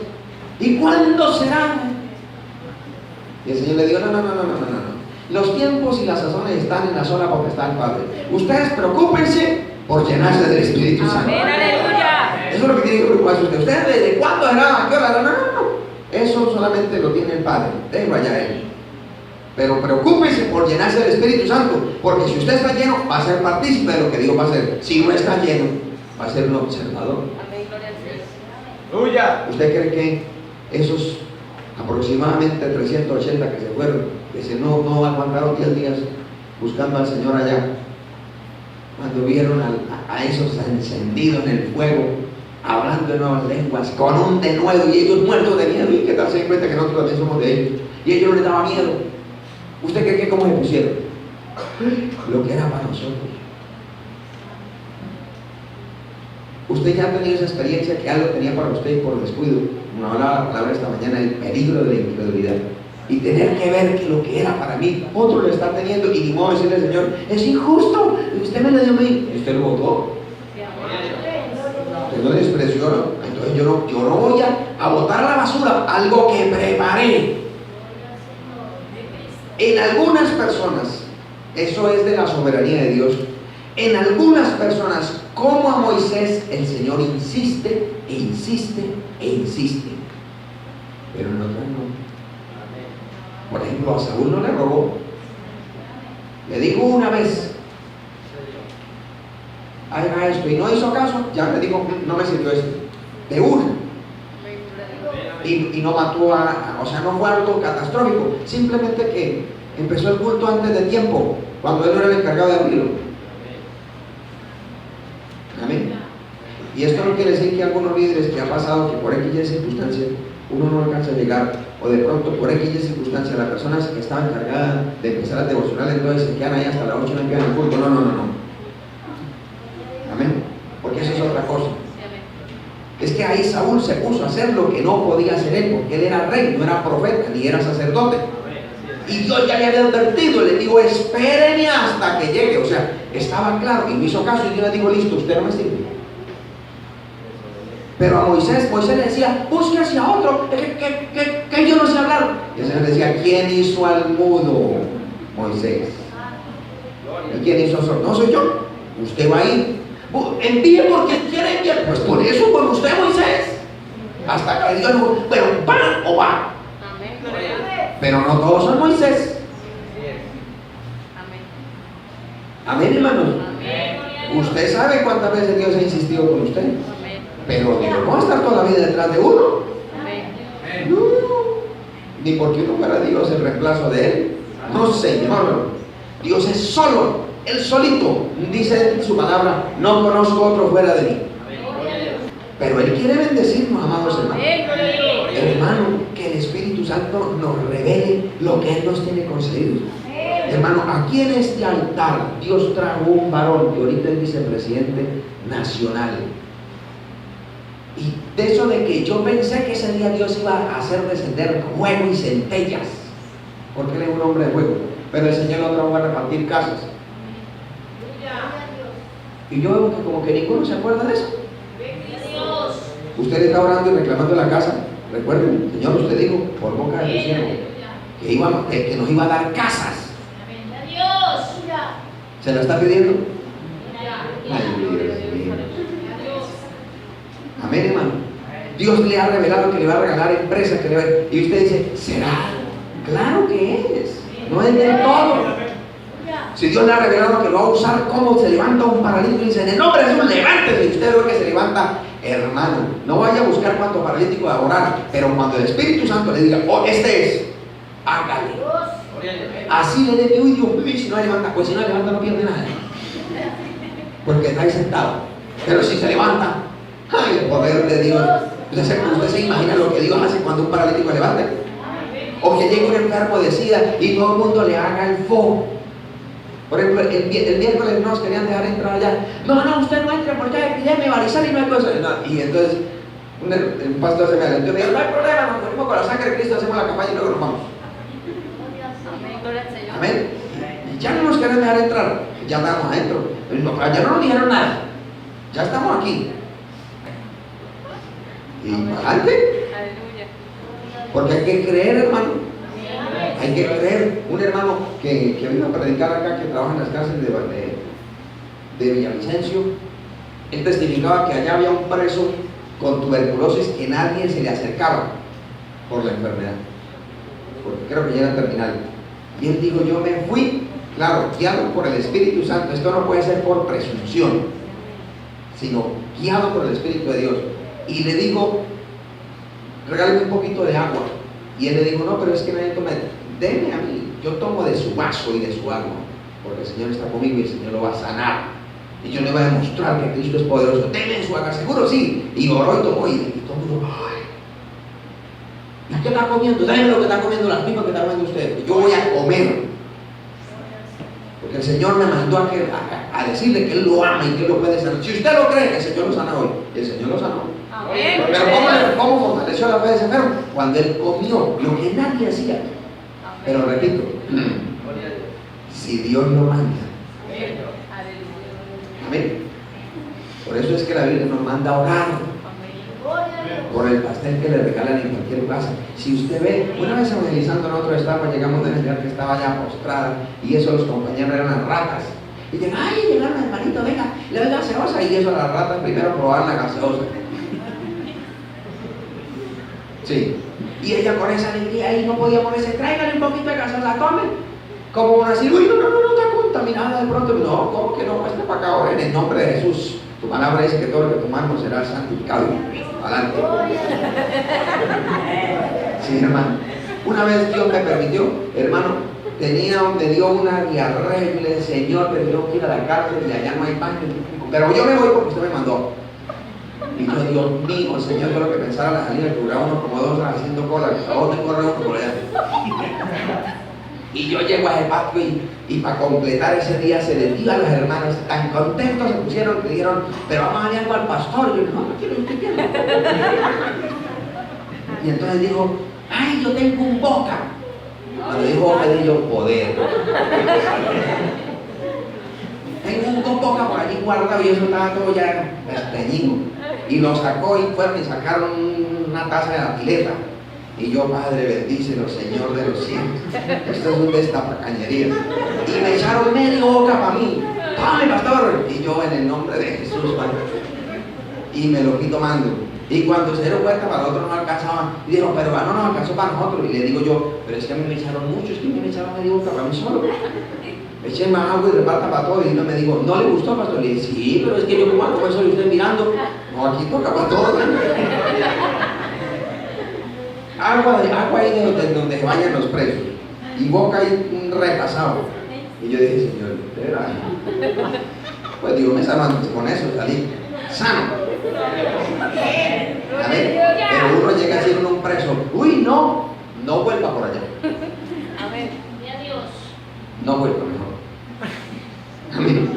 ¿Y cuándo será? Y el Señor le dijo: no. Los tiempos y las sazones están en la sola potestad del Padre. Ustedes preocúpense por llenarse del Espíritu Santo. Amén. Aleluya. Eso es lo que tiene que preocuparse usted. ¿Ustedes desde cuándo será? ¿A qué hora? No. Eso solamente lo tiene el Padre. Déjelo allá Él. Pero preocúpese por llenarse del Espíritu Santo, porque si usted está lleno, va a ser partícipe de lo que Dios va a hacer. Si no está lleno, va a ser un observador. Amén. Gloria a Dios. ¡Aleluya! ¿Usted cree que esos aproximadamente 380 que se fueron, que se no aguantaron 10 días buscando al Señor allá, cuando vieron a esos encendidos en el fuego, hablando en nuevas lenguas, con un denuedo, y ellos muertos de miedo. ¿Y qué tal se dan cuenta que nosotros también somos de ellos? Y a ellos no les daba miedo. ¿Usted cree que cómo se pusieron? Lo que era para nosotros. Usted ya ha tenido esa experiencia que algo tenía para usted y por descuido. Como hablaba la palabra esta mañana, el peligro de la incredulidad. Y tener que ver que lo que era para mí, otro lo está teniendo, y ni modo decirle al Señor, es injusto, usted me lo dio a mí, y usted lo votó. Usted lo despreció, ¿no? Entonces yo no voy a botar a la basura algo que preparé. En algunas personas, eso es de la soberanía de Dios. En algunas personas, como a Moisés, el Señor insiste e insiste e insiste, pero en otras no. Por ejemplo, a Saúl no le rogó, le dijo una vez, haga esto, y no hizo caso, ya le digo, no me sirvió esto, de una. Y no mató o sea, no fue algo catastrófico, simplemente que empezó el culto antes de tiempo, cuando él no era el encargado de abrirlo. Amén. Y esto no quiere decir que algunos líderes que ha pasado que por X y circunstancia uno no alcanza a llegar, o de pronto por X y circunstancia la persona que estaba encargada de empezar a devocionar, entonces se quedan ahí hasta las 8 y no empiezan el culto. No. Amén. Porque eso es otra cosa. Es que ahí Saúl se puso a hacer lo que no podía hacer él, porque él era rey, no era profeta, ni era sacerdote. Y Dios ya le había advertido, le dijo, espérenme hasta que llegue. O sea, estaba claro, y me hizo caso, y Dios le dijo, listo, usted no me sirve. Pero a Moisés le decía, busque hacia otro, que yo no sé hablar. Y el Señor le decía, ¿quién hizo al mudo? Moisés. ¿Y quién hizo al sordo? No soy yo. Usted va a ir. Envíe porque quiere enviar. Pues por eso con usted, Moisés. Hasta que Dios dijo, pero va o va. Pero no todos son Moisés. Amén, hermanos. Usted sabe cuántas veces Dios ha insistido con usted. Pero Dios no va a estar toda la vida detrás de uno. No. Ni porque uno fuera Dios el reemplazo de él. No, Señor. Dios es solo, él solito. Dice en su palabra, no conozco otro fuera de mí. Pero él quiere bendecirnos, amados hermanos. Hermano, que el Espíritu Santo nos revele lo que él nos tiene concedido. Hermano, aquí en este altar Dios trajo un varón que ahorita es vicepresidente nacional. Y de eso de que yo pensé que ese día Dios iba a hacer descender fuego y centellas, porque él es un hombre de fuego, pero el Señor lo trajo a repartir casas. Y yo veo que como que ninguno se acuerda de eso. Usted está orando y reclamando la casa. Recuerden, Señor, usted dijo por boca de tu siervo que nos iba a dar casas. ¿Se la está pidiendo? Ay, Dios mío. Amén, hermano. Dios le ha revelado que le va a regalar empresas, y usted dice, ¿será? Claro que es. No es del todo. Si Dios le ha revelado que lo va a usar, ¿cómo se levanta un paralítico y dice, en el nombre de Jesús, levántese? Y usted ve que se levanta, hermano. No vaya a buscar cuánto paralítico a orar, pero cuando el Espíritu Santo le diga, oh, este es, hágale. Así le dé, uy, Dios mío, si no levanta, pues si no levanta no pierde nada. Porque está ahí sentado. Pero si se levanta, ¡ay, el poder de Dios! ¿Usted se imagina lo que Dios hace cuando un paralítico levanta? O que llegue un enfermo de SIDA y todo el mundo le haga el foco. Por ejemplo, el miércoles no nos querían dejar entrar allá. No, usted no entre porque ya me varicela y no hay cosa. No, y entonces el pastor se me alentó y me dijo, no hay problema, nos ponemos con la sangre de Cristo, hacemos la campaña y luego nos vamos. Amén. Y ya no nos quieren dejar entrar. Ya estamos adentro. Ya no nos dijeron nada. Ya estamos aquí. Y para adelante. Porque hay que creer, hermano. Hay que creer. Un hermano que vino a predicar acá, que trabaja en las cárceles de Villavicencio, él testificaba que allá había un preso con tuberculosis que nadie se le acercaba por la enfermedad, porque creo que ya era terminal. Y él dijo, yo me fui, claro, guiado por el Espíritu Santo. Esto no puede ser por presunción, sino guiado por el Espíritu de Dios. Y le digo, regáleme un poquito de agua. Y él le dijo, no, pero es que nadie toma, deme a mí, yo tomo de su vaso y de su agua, porque el Señor está conmigo y el Señor lo va a sanar. Y yo le iba a demostrar que Cristo es poderoso. Deme su haga seguro, sí. Y oró y tomó y todo el mundo, ay. ¿Y qué está comiendo? Deme lo que está comiendo, las mismas que está comiendo usted. Yo voy a comer. Porque el Señor me mandó a decirle que Él lo ama y que Él lo puede sanar. Si usted lo cree, el Señor lo sana hoy. Y el Señor lo sanó. Amén. Pero ¿cómo fortaleció la fe de ese enfermo? Cuando Él comió lo que nadie hacía. Pero repito, si Dios lo manda. Amén. Por eso es que la Biblia nos manda a orar por el pastel que le regalan en cualquier casa. Si usted ve, una vez evangelizando en otro estado, llegamos de una ciudad que estaba ya postrada y eso los compañeros eran las ratas. Y llegan, ay, llegaron hermanito, venga, le doy gaseosa. Y eso las ratas primero probaban la gaseosa. Sí. Y ella con esa alegría ahí no podía moverse, tráigale un poquito de gaseosa, tomen. Como una así, uy, no está contaminada de pronto. No, ¿cómo que no? Pues para acá ahora en el nombre de Jesús. Tu palabra dice que todo lo que tomamos será santificado. Adelante. Sí, hermano. Una vez Dios me permitió, hermano, me dio una diarrea y le dije, Señor, me tengo que ir a la cárcel y allá no hay baño. Pero yo me voy porque usted me mandó. Y yo, Dios mío, Señor, yo lo que pensaba a la salida, que duraba uno como 2 horas haciendo cola, a dónde corre uno por allá. Y yo llego a ese patio y para completar ese día se les dio a los hermanos, tan contentos se pusieron que dijeron, pero vamos a ir algo al pastor. Y yo, no quiero, usted quiere. Y entonces dijo, ay, yo tengo un boca. Cuando dijo boca, dije yo, poder. Tengo un boca por allí guardado y eso estaba todo ya desteñido. Y lo sacó y fueron y sacaron una taza de la pileta. Y yo, Padre, bendícelo, Señor de los cielos. Esto es un destapacañería. Y me echaron medio boca para mí. ¡Ay, pastor! Y yo, en el nombre de Jesús, Padre. Y me lo fui tomando. Y cuando se dieron cuenta, para otros no alcanzaban. Y dijeron, pero no nos alcanzó para nosotros. Y le digo yo, pero es que a mí me echaron mucho, es que a mí me echaron medio boca para mí solo. Eché más agua y reparta para todo. Y uno me dijo, ¿no le gustó, pastor? Le dije, sí, pero es que yo como eso y usted mirando. No, aquí toca para todo. Agua ahí de donde se bañan los presos. Y boca ahí repasado. Y yo dije, Señor, usted era. Pues digo, me sanó con eso, salí sano. Amén. Pero uno llega a ser un preso. Uy, no vuelva por allá. Amén. No vuelva mejor. Amén.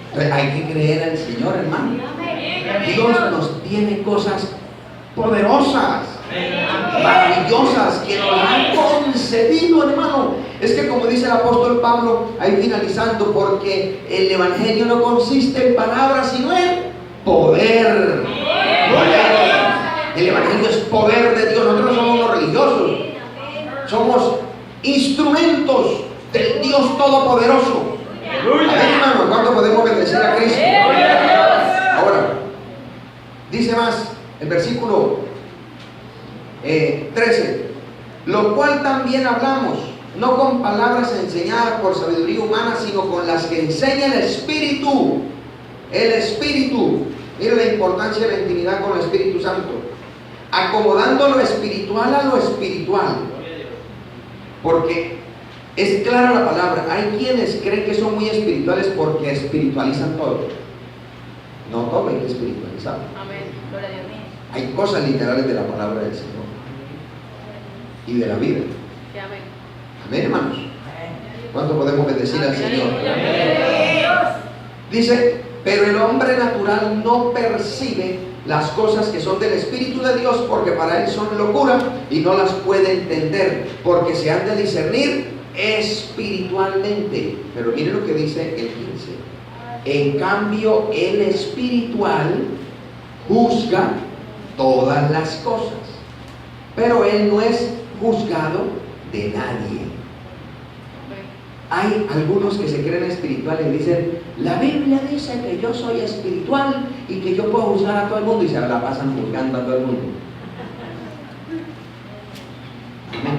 Entonces hay que creer al Señor, hermano. Dios nos tiene cosas poderosas, maravillosas, que nos han concedido, hermano. Es que como dice el apóstol Pablo, ahí finalizando, porque el evangelio no consiste en palabras, sino en poder. El evangelio es poder de Dios. Nosotros no somos unos religiosos, somos instrumentos del Dios Todopoderoso. Amén, hermano. ¿Cuánto podemos bendecir a Cristo? Ahora, dice más el versículo 13, lo cual también hablamos, no con palabras enseñadas por sabiduría humana, sino con las que enseña el Espíritu. El Espíritu. Mira la importancia de la intimidad con el Espíritu Santo. Acomodando lo espiritual a lo espiritual. Porque es clara la palabra. Hay quienes creen que son muy espirituales porque espiritualizan todo. No todo hay que espiritualizar. Amén. Gloria a Dios. Hay cosas literales de la palabra del Señor y de la vida. Sí, amén. Amén, hermanos. ¿Cuánto podemos bendecir al Señor? Dice, pero el hombre natural no percibe las cosas que son del Espíritu de Dios, porque para él son locura y no las puede entender, porque se han de discernir espiritualmente. Pero mire lo que dice el 15. En cambio, el espiritual juzga todas las cosas, pero él no es juzgado de nadie. Hay algunos que se creen espirituales y dicen, la Biblia dice que yo soy espiritual y que yo puedo juzgar a todo el mundo, y se la pasan juzgando a todo el mundo,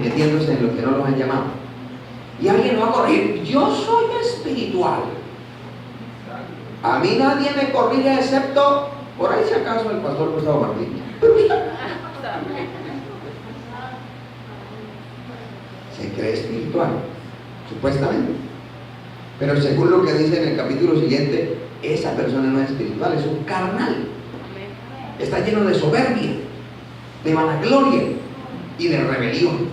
metiéndose en lo que no los han llamado. Y alguien lo va a corregir, yo soy espiritual. A mí nadie me corrige excepto, por ahí si acaso, el pastor Gustavo Martín. Se cree espiritual, supuestamente. Pero según lo que dice en el capítulo siguiente, esa persona no es espiritual, es un carnal. Amén. Está lleno de soberbia, de vanagloria y de rebelión.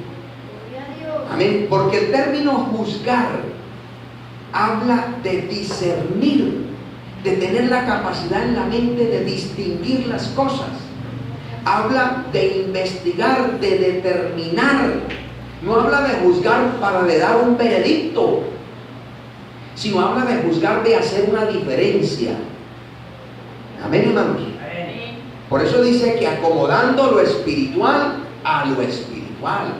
Amén. Porque el término juzgar habla de discernir, de tener la capacidad en la mente de distinguir las cosas. Habla de investigar, de determinar. No habla de juzgar para de dar un veredicto, sino habla de juzgar, de hacer una diferencia. Amén, hermanos. Por eso dice que acomodando lo espiritual a lo espiritual.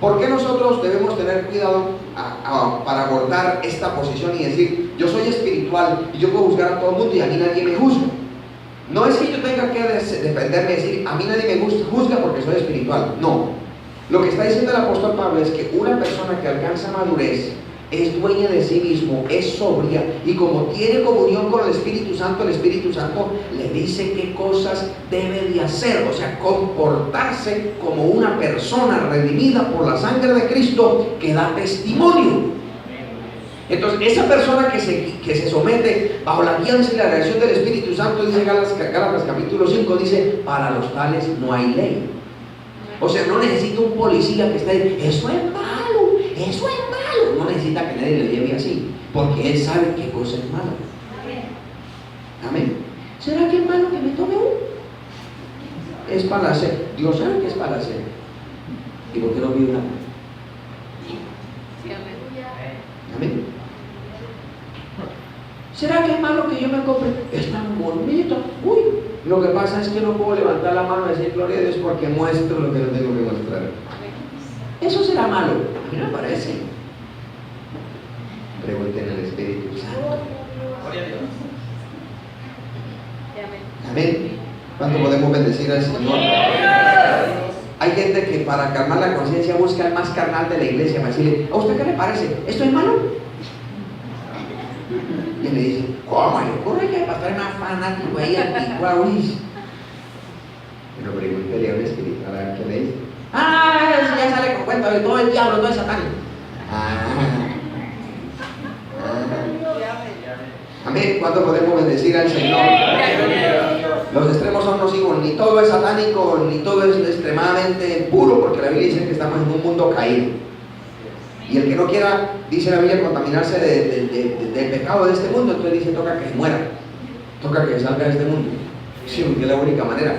¿Por qué nosotros debemos tener cuidado para abordar esta posición y decir, yo soy espiritual y yo puedo juzgar a todo el mundo y a mí nadie me juzga? No es que yo tenga que defenderme y decir, a mí nadie me juzga porque soy espiritual. No. Lo que está diciendo el apóstol Pablo es que una persona que alcanza madurez es dueña de sí mismo, es sobria, y como tiene comunión con el Espíritu Santo le dice qué cosas debe de hacer, o sea, comportarse como una persona redimida por la sangre de Cristo que da testimonio. Entonces, esa persona que se somete bajo la guianza y la dirección del Espíritu Santo, dice Gálatas capítulo 5, dice, para los tales no hay ley. O sea, no necesita un policía que esté, eso es malo, eso es malo. No necesita que nadie le lleve así, porque él sabe qué cosa es malo. Amén. ¿Será que es malo que me tome uno? Es para hacer. Dios sabe que es para hacer. ¿Y por qué no vive una? Sí, amén. Amén. ¿Será que es malo que yo me compre? Es tan bonito. Uy, lo que pasa es que no puedo levantar la mano y decir gloria a Dios porque muestro lo que no tengo que mostrar. ¿Eso será malo? A mí no me parece. Pregunten al Espíritu Santo. Gloria a Dios. Sí, amén. Amén. ¿Cuánto podemos bendecir al Señor? Hay gente que para calmar la conciencia busca el más carnal de la iglesia para decirle, ¿a usted qué le parece? ¿Esto es malo? Y le dice, ¿cómo? Le ocurre que el pastor es más fanático ahí, anticuado. Pero pregúntele a un espiritual a ver qué le dice. Eso ya sale con cuenta de todo el diablo, todo es satánico. Amén. ¿Cuánto podemos bendecir al Señor? Los extremos son nocivos, ni todo es satánico, ni todo es extremadamente puro, porque la Biblia dice que estamos en un mundo caído. Y el que no quiera, dice la Biblia, contaminarse del pecado de este mundo, entonces dice, toca que se muera, toca que salga de este mundo. Sí, porque es la única manera.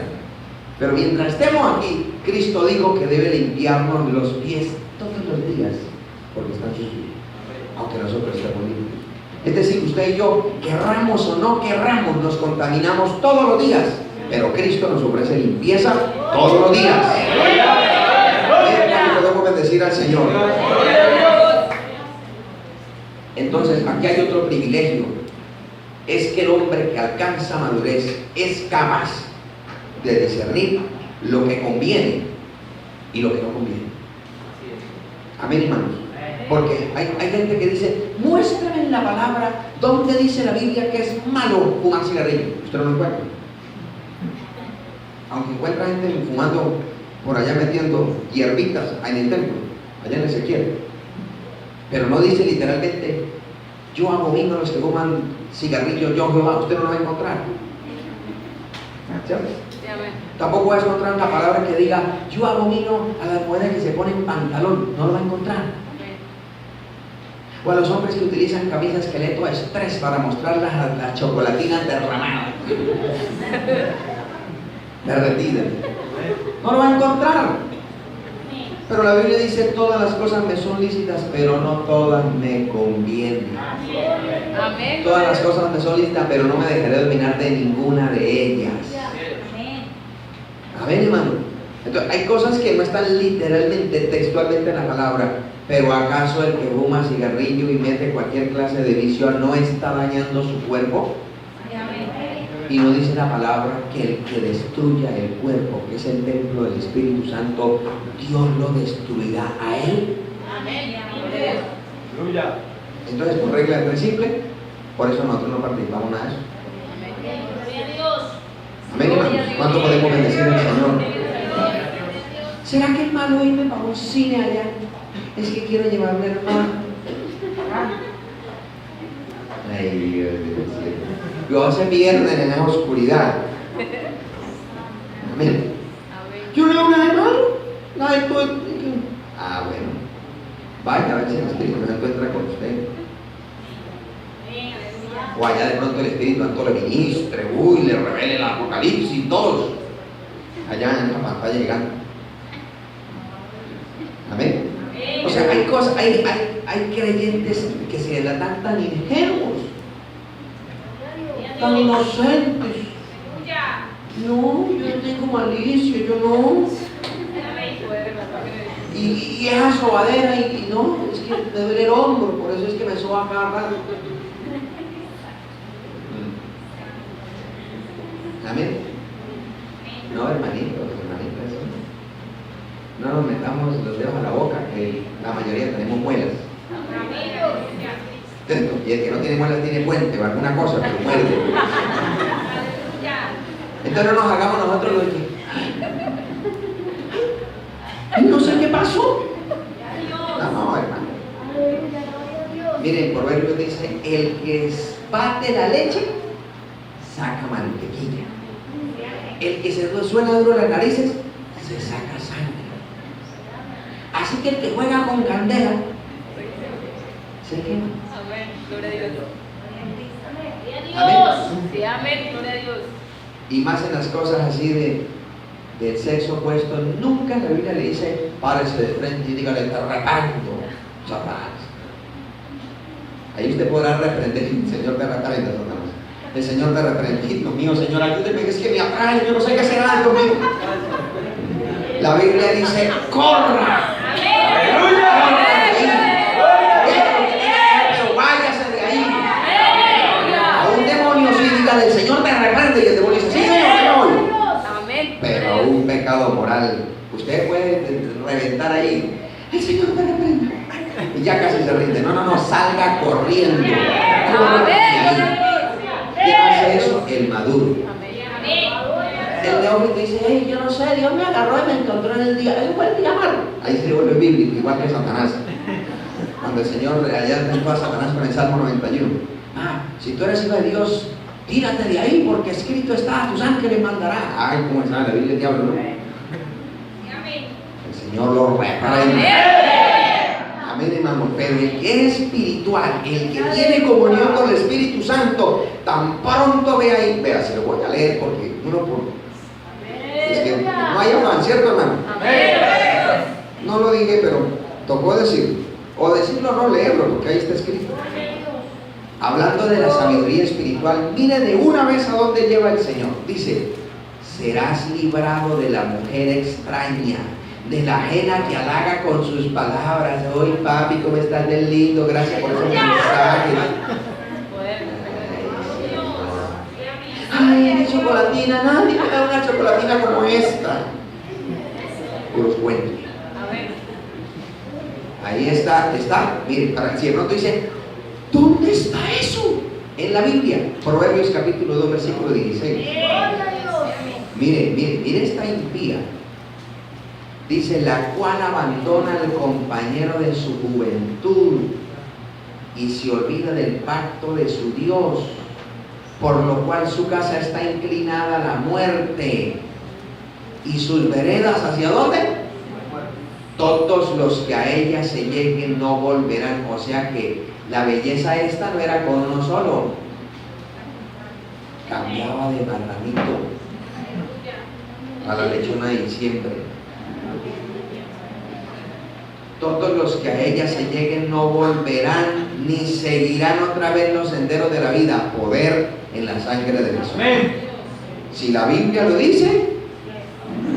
Pero mientras estemos aquí, Cristo dijo que debe limpiarnos los pies todos los días, porque están sucios, aunque nosotros estemos limpios. Es decir, usted y yo, querramos o no querramos, nos contaminamos todos los días, pero Cristo nos ofrece limpieza todos los días. Miren, podemos bendecir al Señor. Entonces, aquí hay otro privilegio, es que el hombre que alcanza madurez es capaz de discernir lo que conviene y lo que no conviene. Amén, hermanos. Porque hay gente que dice, muéstrame en la palabra dónde dice la Biblia que es malo fumar cigarrillo. Usted no lo encuentra. Aunque encuentra gente fumando por allá, metiendo hierbitas en el templo, allá en Ezequiel. Pero no dice literalmente, yo abomino a los que fuman cigarrillo, yo Jehová. Usted no lo va a encontrar. ¿Sabes? Tampoco va a encontrar una palabra que diga, yo abomino a las mujeres que se ponen pantalón. No lo va a encontrar. O a los hombres que utilizan camisas esqueleto a estrés para mostrar las chocolatinas derramadas, derretidas. No lo va a encontrar. Pero la Biblia dice, todas las cosas me son lícitas, pero no todas me convienen. Amén. Todas las cosas me son lícitas, pero no me dejaré dominar de ninguna de ellas. Amén, hermano. Entonces, hay cosas que no están literalmente, textualmente en la palabra. Pero ¿acaso el que fuma cigarrillo y mete cualquier clase de vicio no está dañando su cuerpo? Y no dice la palabra que el que destruya el cuerpo, que es el templo del Espíritu Santo, Dios lo destruirá a él. Entonces, por regla muy simple, por eso nosotros no participamos nada de eso. Amén, hermanos. ¿Cuánto podemos bendecir al Señor? ¿Será que es malo irme para un cine allá? Es que quiero llevarme hermano. Ay, Dios mío. no se pierden en la oscuridad. Amén. Amén. Yo no veo nada de malo. Nada de todo. Ah, bueno. Vaya a ver si el Espíritu Santo entra con usted. O allá de pronto el Espíritu Santo le ministre, le revele el Apocalipsis, todos allá en la pantalla llegando. Amén. O sea, hay cosas, hay creyentes que se la dan tan ingenuos, tan inocentes. No, yo no tengo malicia, yo no. Y esa sobadera, y no, es que me duele el hombro, por eso es que me soba cada rato. Amén. No, hermanitos, no nos metamos los dedos a la boca, que la mayoría tenemos muelas. Y el que no tiene muelas tiene puente o alguna cosa, pero muerde. Entonces no nos hagamos nosotros los que no sé qué pasó. No, hermano. Miren, Proverbios dice: el que bate la leche saca mantequilla. El que se suena duro las narices se saca sangre. Así que el que juega con candela se quema. Amén. Gloria a Dios. Amén. Sí, amén. Gloria a Dios. Y más en las cosas así del sexo opuesto, nunca en la Biblia le dice: párese de frente y dígale: te arrepiento, Satanás. Ahí usted podrá reprender: el Señor te reprenda, Satanás. El Señor te reprende: Dios mío, Señor, ayúdeme, es que me atrae, yo no sé qué será conmigo. La Biblia dice: corra. ¡Aleluya! Pero váyase de ahí. A un demonio sí, dígale: el Señor te reprende, y el demonio dice: sí, Señor. Amén. Pero a un pecado moral, usted puede reventar ahí: el Señor te reprende. Y ya casi se rinde. No, salga corriendo. ¿Quién hace eso? El maduro. El neófito dice: hey, yo no sé, Dios me agarró y me encontró en el día. Eso fue el día malo. Ahí se vuelve bíblico, igual que Satanás. Cuando el Señor allá dijo a Satanás con el Salmo 91: si tú eres hijo de Dios, tírate de ahí, porque escrito está: tus ángeles mandará. Ay, ¿cómo está la Biblia el diablo, no? El Señor lo reprende. Amén, hermano. Pero el que es espiritual, el que tiene comunión con el Espíritu Santo, tan pronto ve ahí, vea, se lo voy a leer porque uno por... Es que no hay afán, ¿cierto, hermano? No lo dije, pero tocó decirlo. O decirlo, no leerlo, porque ahí está escrito. Hablando de la sabiduría espiritual, mire de una vez a dónde lleva el Señor. Dice: serás librado de la mujer extraña, de la ajena que halaga con sus palabras. Hoy, papi, ¿cómo estás de lindo? Gracias por ese mensaje. Ay, mi chocolatina, nadie me da una chocolatina como esta. Puros cuentos. Ahí está, mire, si de pronto dice: ¿dónde está eso? En la Biblia, Proverbios capítulo 2, versículo 16. Mire esta impía. Dice: la cual abandona al compañero de su juventud y se olvida del pacto de su Dios, por lo cual su casa está inclinada a la muerte y sus veredas, ¿hacia dónde? Todos los que a ella se lleguen no volverán. O sea que la belleza esta no era con uno solo, cambiaba de marranito a la lechona de diciembre. Todos los que a ella se lleguen no volverán, ni seguirán otra vez los senderos de la vida. Poder en la sangre de Jesús. Si la Biblia lo dice,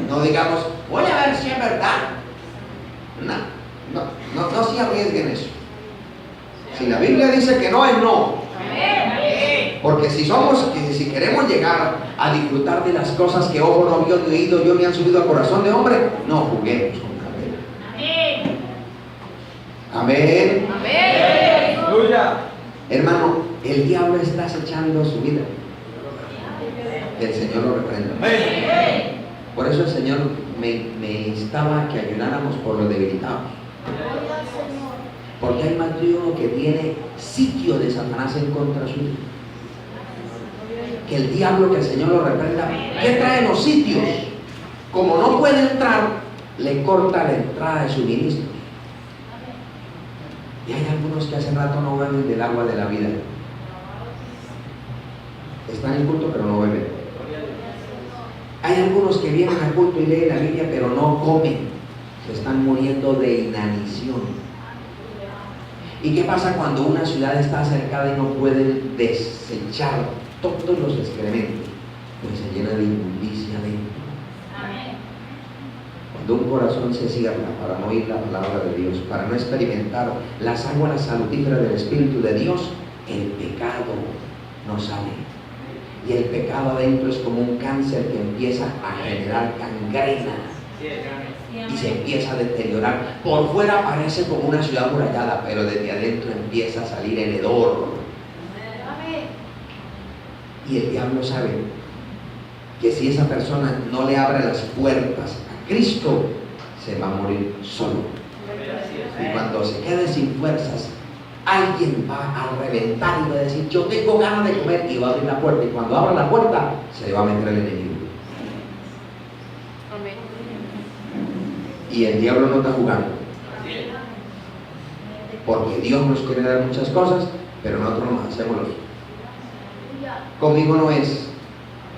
no digamos: voy a ver si es verdad. No se arriesguen eso. Si la Biblia dice que no, es no. Porque si queremos llegar a disfrutar de las cosas que ojo no vio ni oído yo ni han subido al corazón de hombre, no juguemos con la Biblia. Amén. ¡Aleluya! Hermano, el diablo está acechando su vida. Que el Señor lo reprenda. Por eso el Señor me instaba a que ayunáramos por los debilitados. Porque hay más de uno que tiene sitio de Satanás en contra suya. Que el diablo, que el Señor lo reprenda, que trae los sitios. Como no puede entrar, le corta la entrada de suministros. Y hay algunos que hace rato no beben del agua de la vida. Están en culto pero no beben. Hay algunos que vienen al culto y leen la Biblia pero no comen. Se están muriendo de inanición. ¿Y qué pasa cuando una ciudad está cercada y no pueden desechar todos los excrementos? Pues se llena de inmundicia dentro. Cuando un corazón se cierra para no oír la palabra de Dios, para no experimentar las aguas salutíferas del Espíritu de Dios, el pecado no sale. Y el pecado adentro es como un cáncer que empieza a generar gangrena y se empieza a deteriorar. Por fuera parece como una ciudad amurallada, pero desde adentro empieza a salir el hedor. Y el diablo sabe que si esa persona no le abre las puertas a Cristo, se va a morir solo. Y cuando se quede sin fuerzas, alguien va a reventar y va a decir: yo tengo ganas de comer, y va a abrir la puerta, y cuando abra la puerta se le va a meter el enemigo. Y el diablo no está jugando, porque Dios nos quiere dar muchas cosas, pero nosotros nos hacemos los. Conmigo no es,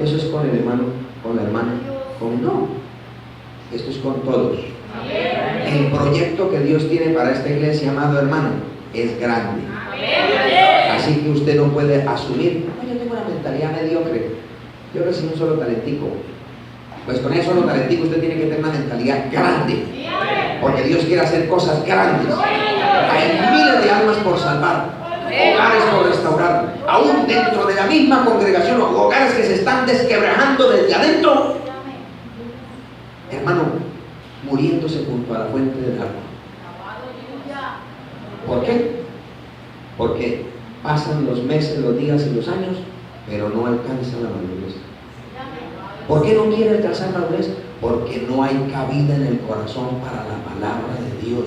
eso es con el hermano, con la hermana, no, esto es con todos. El proyecto que Dios tiene para esta iglesia, amado hermano, es grande. Así que usted no puede asumir: no, yo tengo una mentalidad mediocre, yo recibí un solo talentico. Pues con ese solo talentico usted tiene que tener una mentalidad grande, porque Dios quiere hacer cosas grandes. Hay miles de almas por salvar, hogares por restaurar, aún dentro de la misma congregación, hogares que se están desquebrajando desde adentro, hermano, muriéndose junto a la fuente del agua. ¿Por qué? Porque pasan los meses, los días y los años, pero no alcanzan la madurez. ¿Por qué no quiere alcanzar la madurez? Porque no hay cabida en el corazón para la palabra de Dios.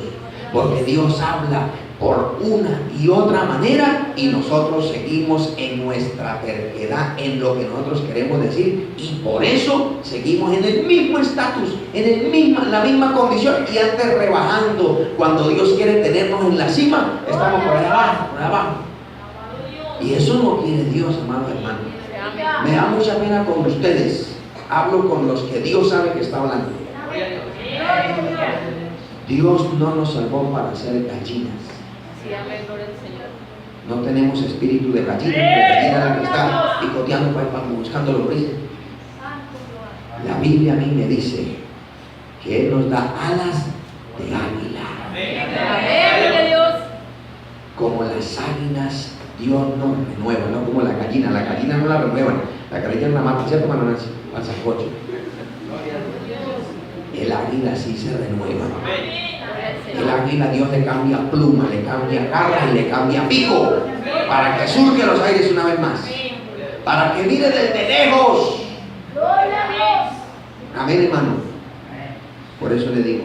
Porque Dios habla por una y otra manera y nosotros seguimos en nuestra terquedad, en lo que nosotros queremos decir, y por eso seguimos en el mismo estatus, en la misma condición, y antes rebajando. Cuando Dios quiere tenernos en la cima, estamos por allá abajo, por allá abajo. Y eso no quiere Dios, amado hermano. Me da mucha pena con ustedes. Hablo con los que Dios sabe que está hablando. Dios no nos salvó para ser gallinas. No tenemos espíritu de gallina, la que está picoteando para buscando lombrices. La Biblia a mí me dice que Él nos da alas de águila. Como las águilas, Dios nos renueva, no como la gallina. La gallina no la renuevan, la gallina la mata, ¿cierto, hermano Nancy? Al sancocho. El águila sí se renueva. El águila, Dios le cambia pluma, le cambia garra y le cambia pico, para que surque los aires una vez más, para que mire desde lejos. Amén, hermano. Por eso le digo,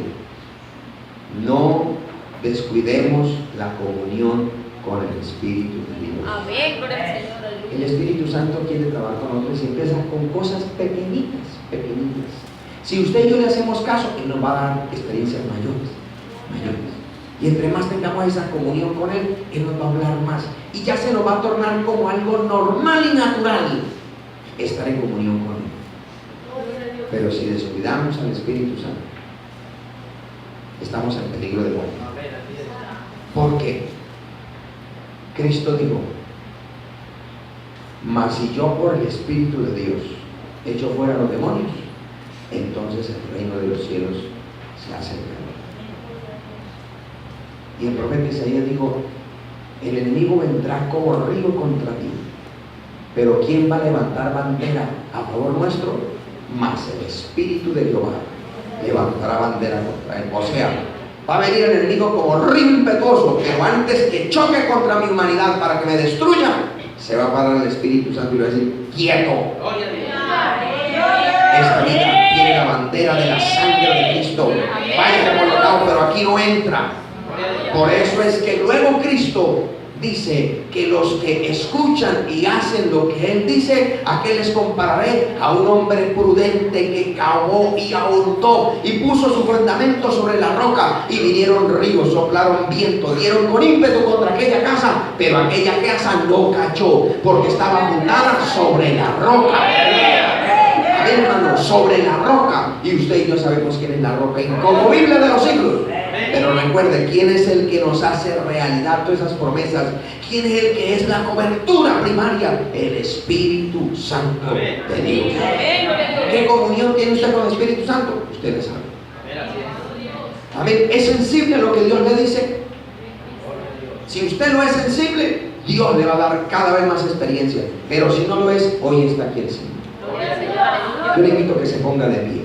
no descuidemos la comunión con el Espíritu de Dios. Amén, gloria al Señor. El Espíritu Santo quiere trabajar con nosotros y empieza con cosas pequeñitas, pequeñitas. Si usted y yo le hacemos caso, Él nos va a dar experiencias mayores. Y entre más tengamos esa comunión con Él, Él nos va a hablar más. Y ya se nos va a tornar como algo normal y natural estar en comunión con Él. Pero si descuidamos al Espíritu Santo, estamos en peligro de muerte. ¿Por qué? Cristo dijo: mas si yo por el Espíritu de Dios echo fuera a los demonios, entonces el reino de los cielos se acerca. Y el profeta Isaías dijo: el enemigo vendrá como río contra ti, pero ¿quién va a levantar bandera a favor nuestro? Mas el Espíritu de Jehová levantará bandera contra él. O sea, va a venir el enemigo como río impetuoso, pero antes que choque contra mi humanidad para que me destruya, se va a parar el Espíritu Santo y va a decir: quieto. Esta vida tiene la bandera de la sangre de Cristo. Vaya por los lados, pero aquí no entra. Por eso es que luego Cristo dice que los que escuchan y hacen lo que Él dice, ¿a qué les compararé? A un hombre prudente que cavó y ahondó y puso su fundamento sobre la roca, y vinieron ríos, soplaron viento, dieron con ímpetu contra aquella casa, pero aquella casa no cayó, porque estaba fundada sobre la roca. Hermano, sobre la roca. Y usted y yo sabemos quién es la roca inconmovible de los siglos. Pero recuerde, ¿quién es el que nos hace realidad todas esas promesas? ¿Quién es el que es la cobertura primaria? El Espíritu Santo de Dios. ¿Qué comunión tiene usted con el Espíritu Santo? Ustedes saben. Amén. ¿Es sensible a lo que Dios le dice? Si usted no es sensible, Dios le va a dar cada vez más experiencia. Pero si no lo es, hoy está aquí el Señor. Yo le invito a que se ponga de pie.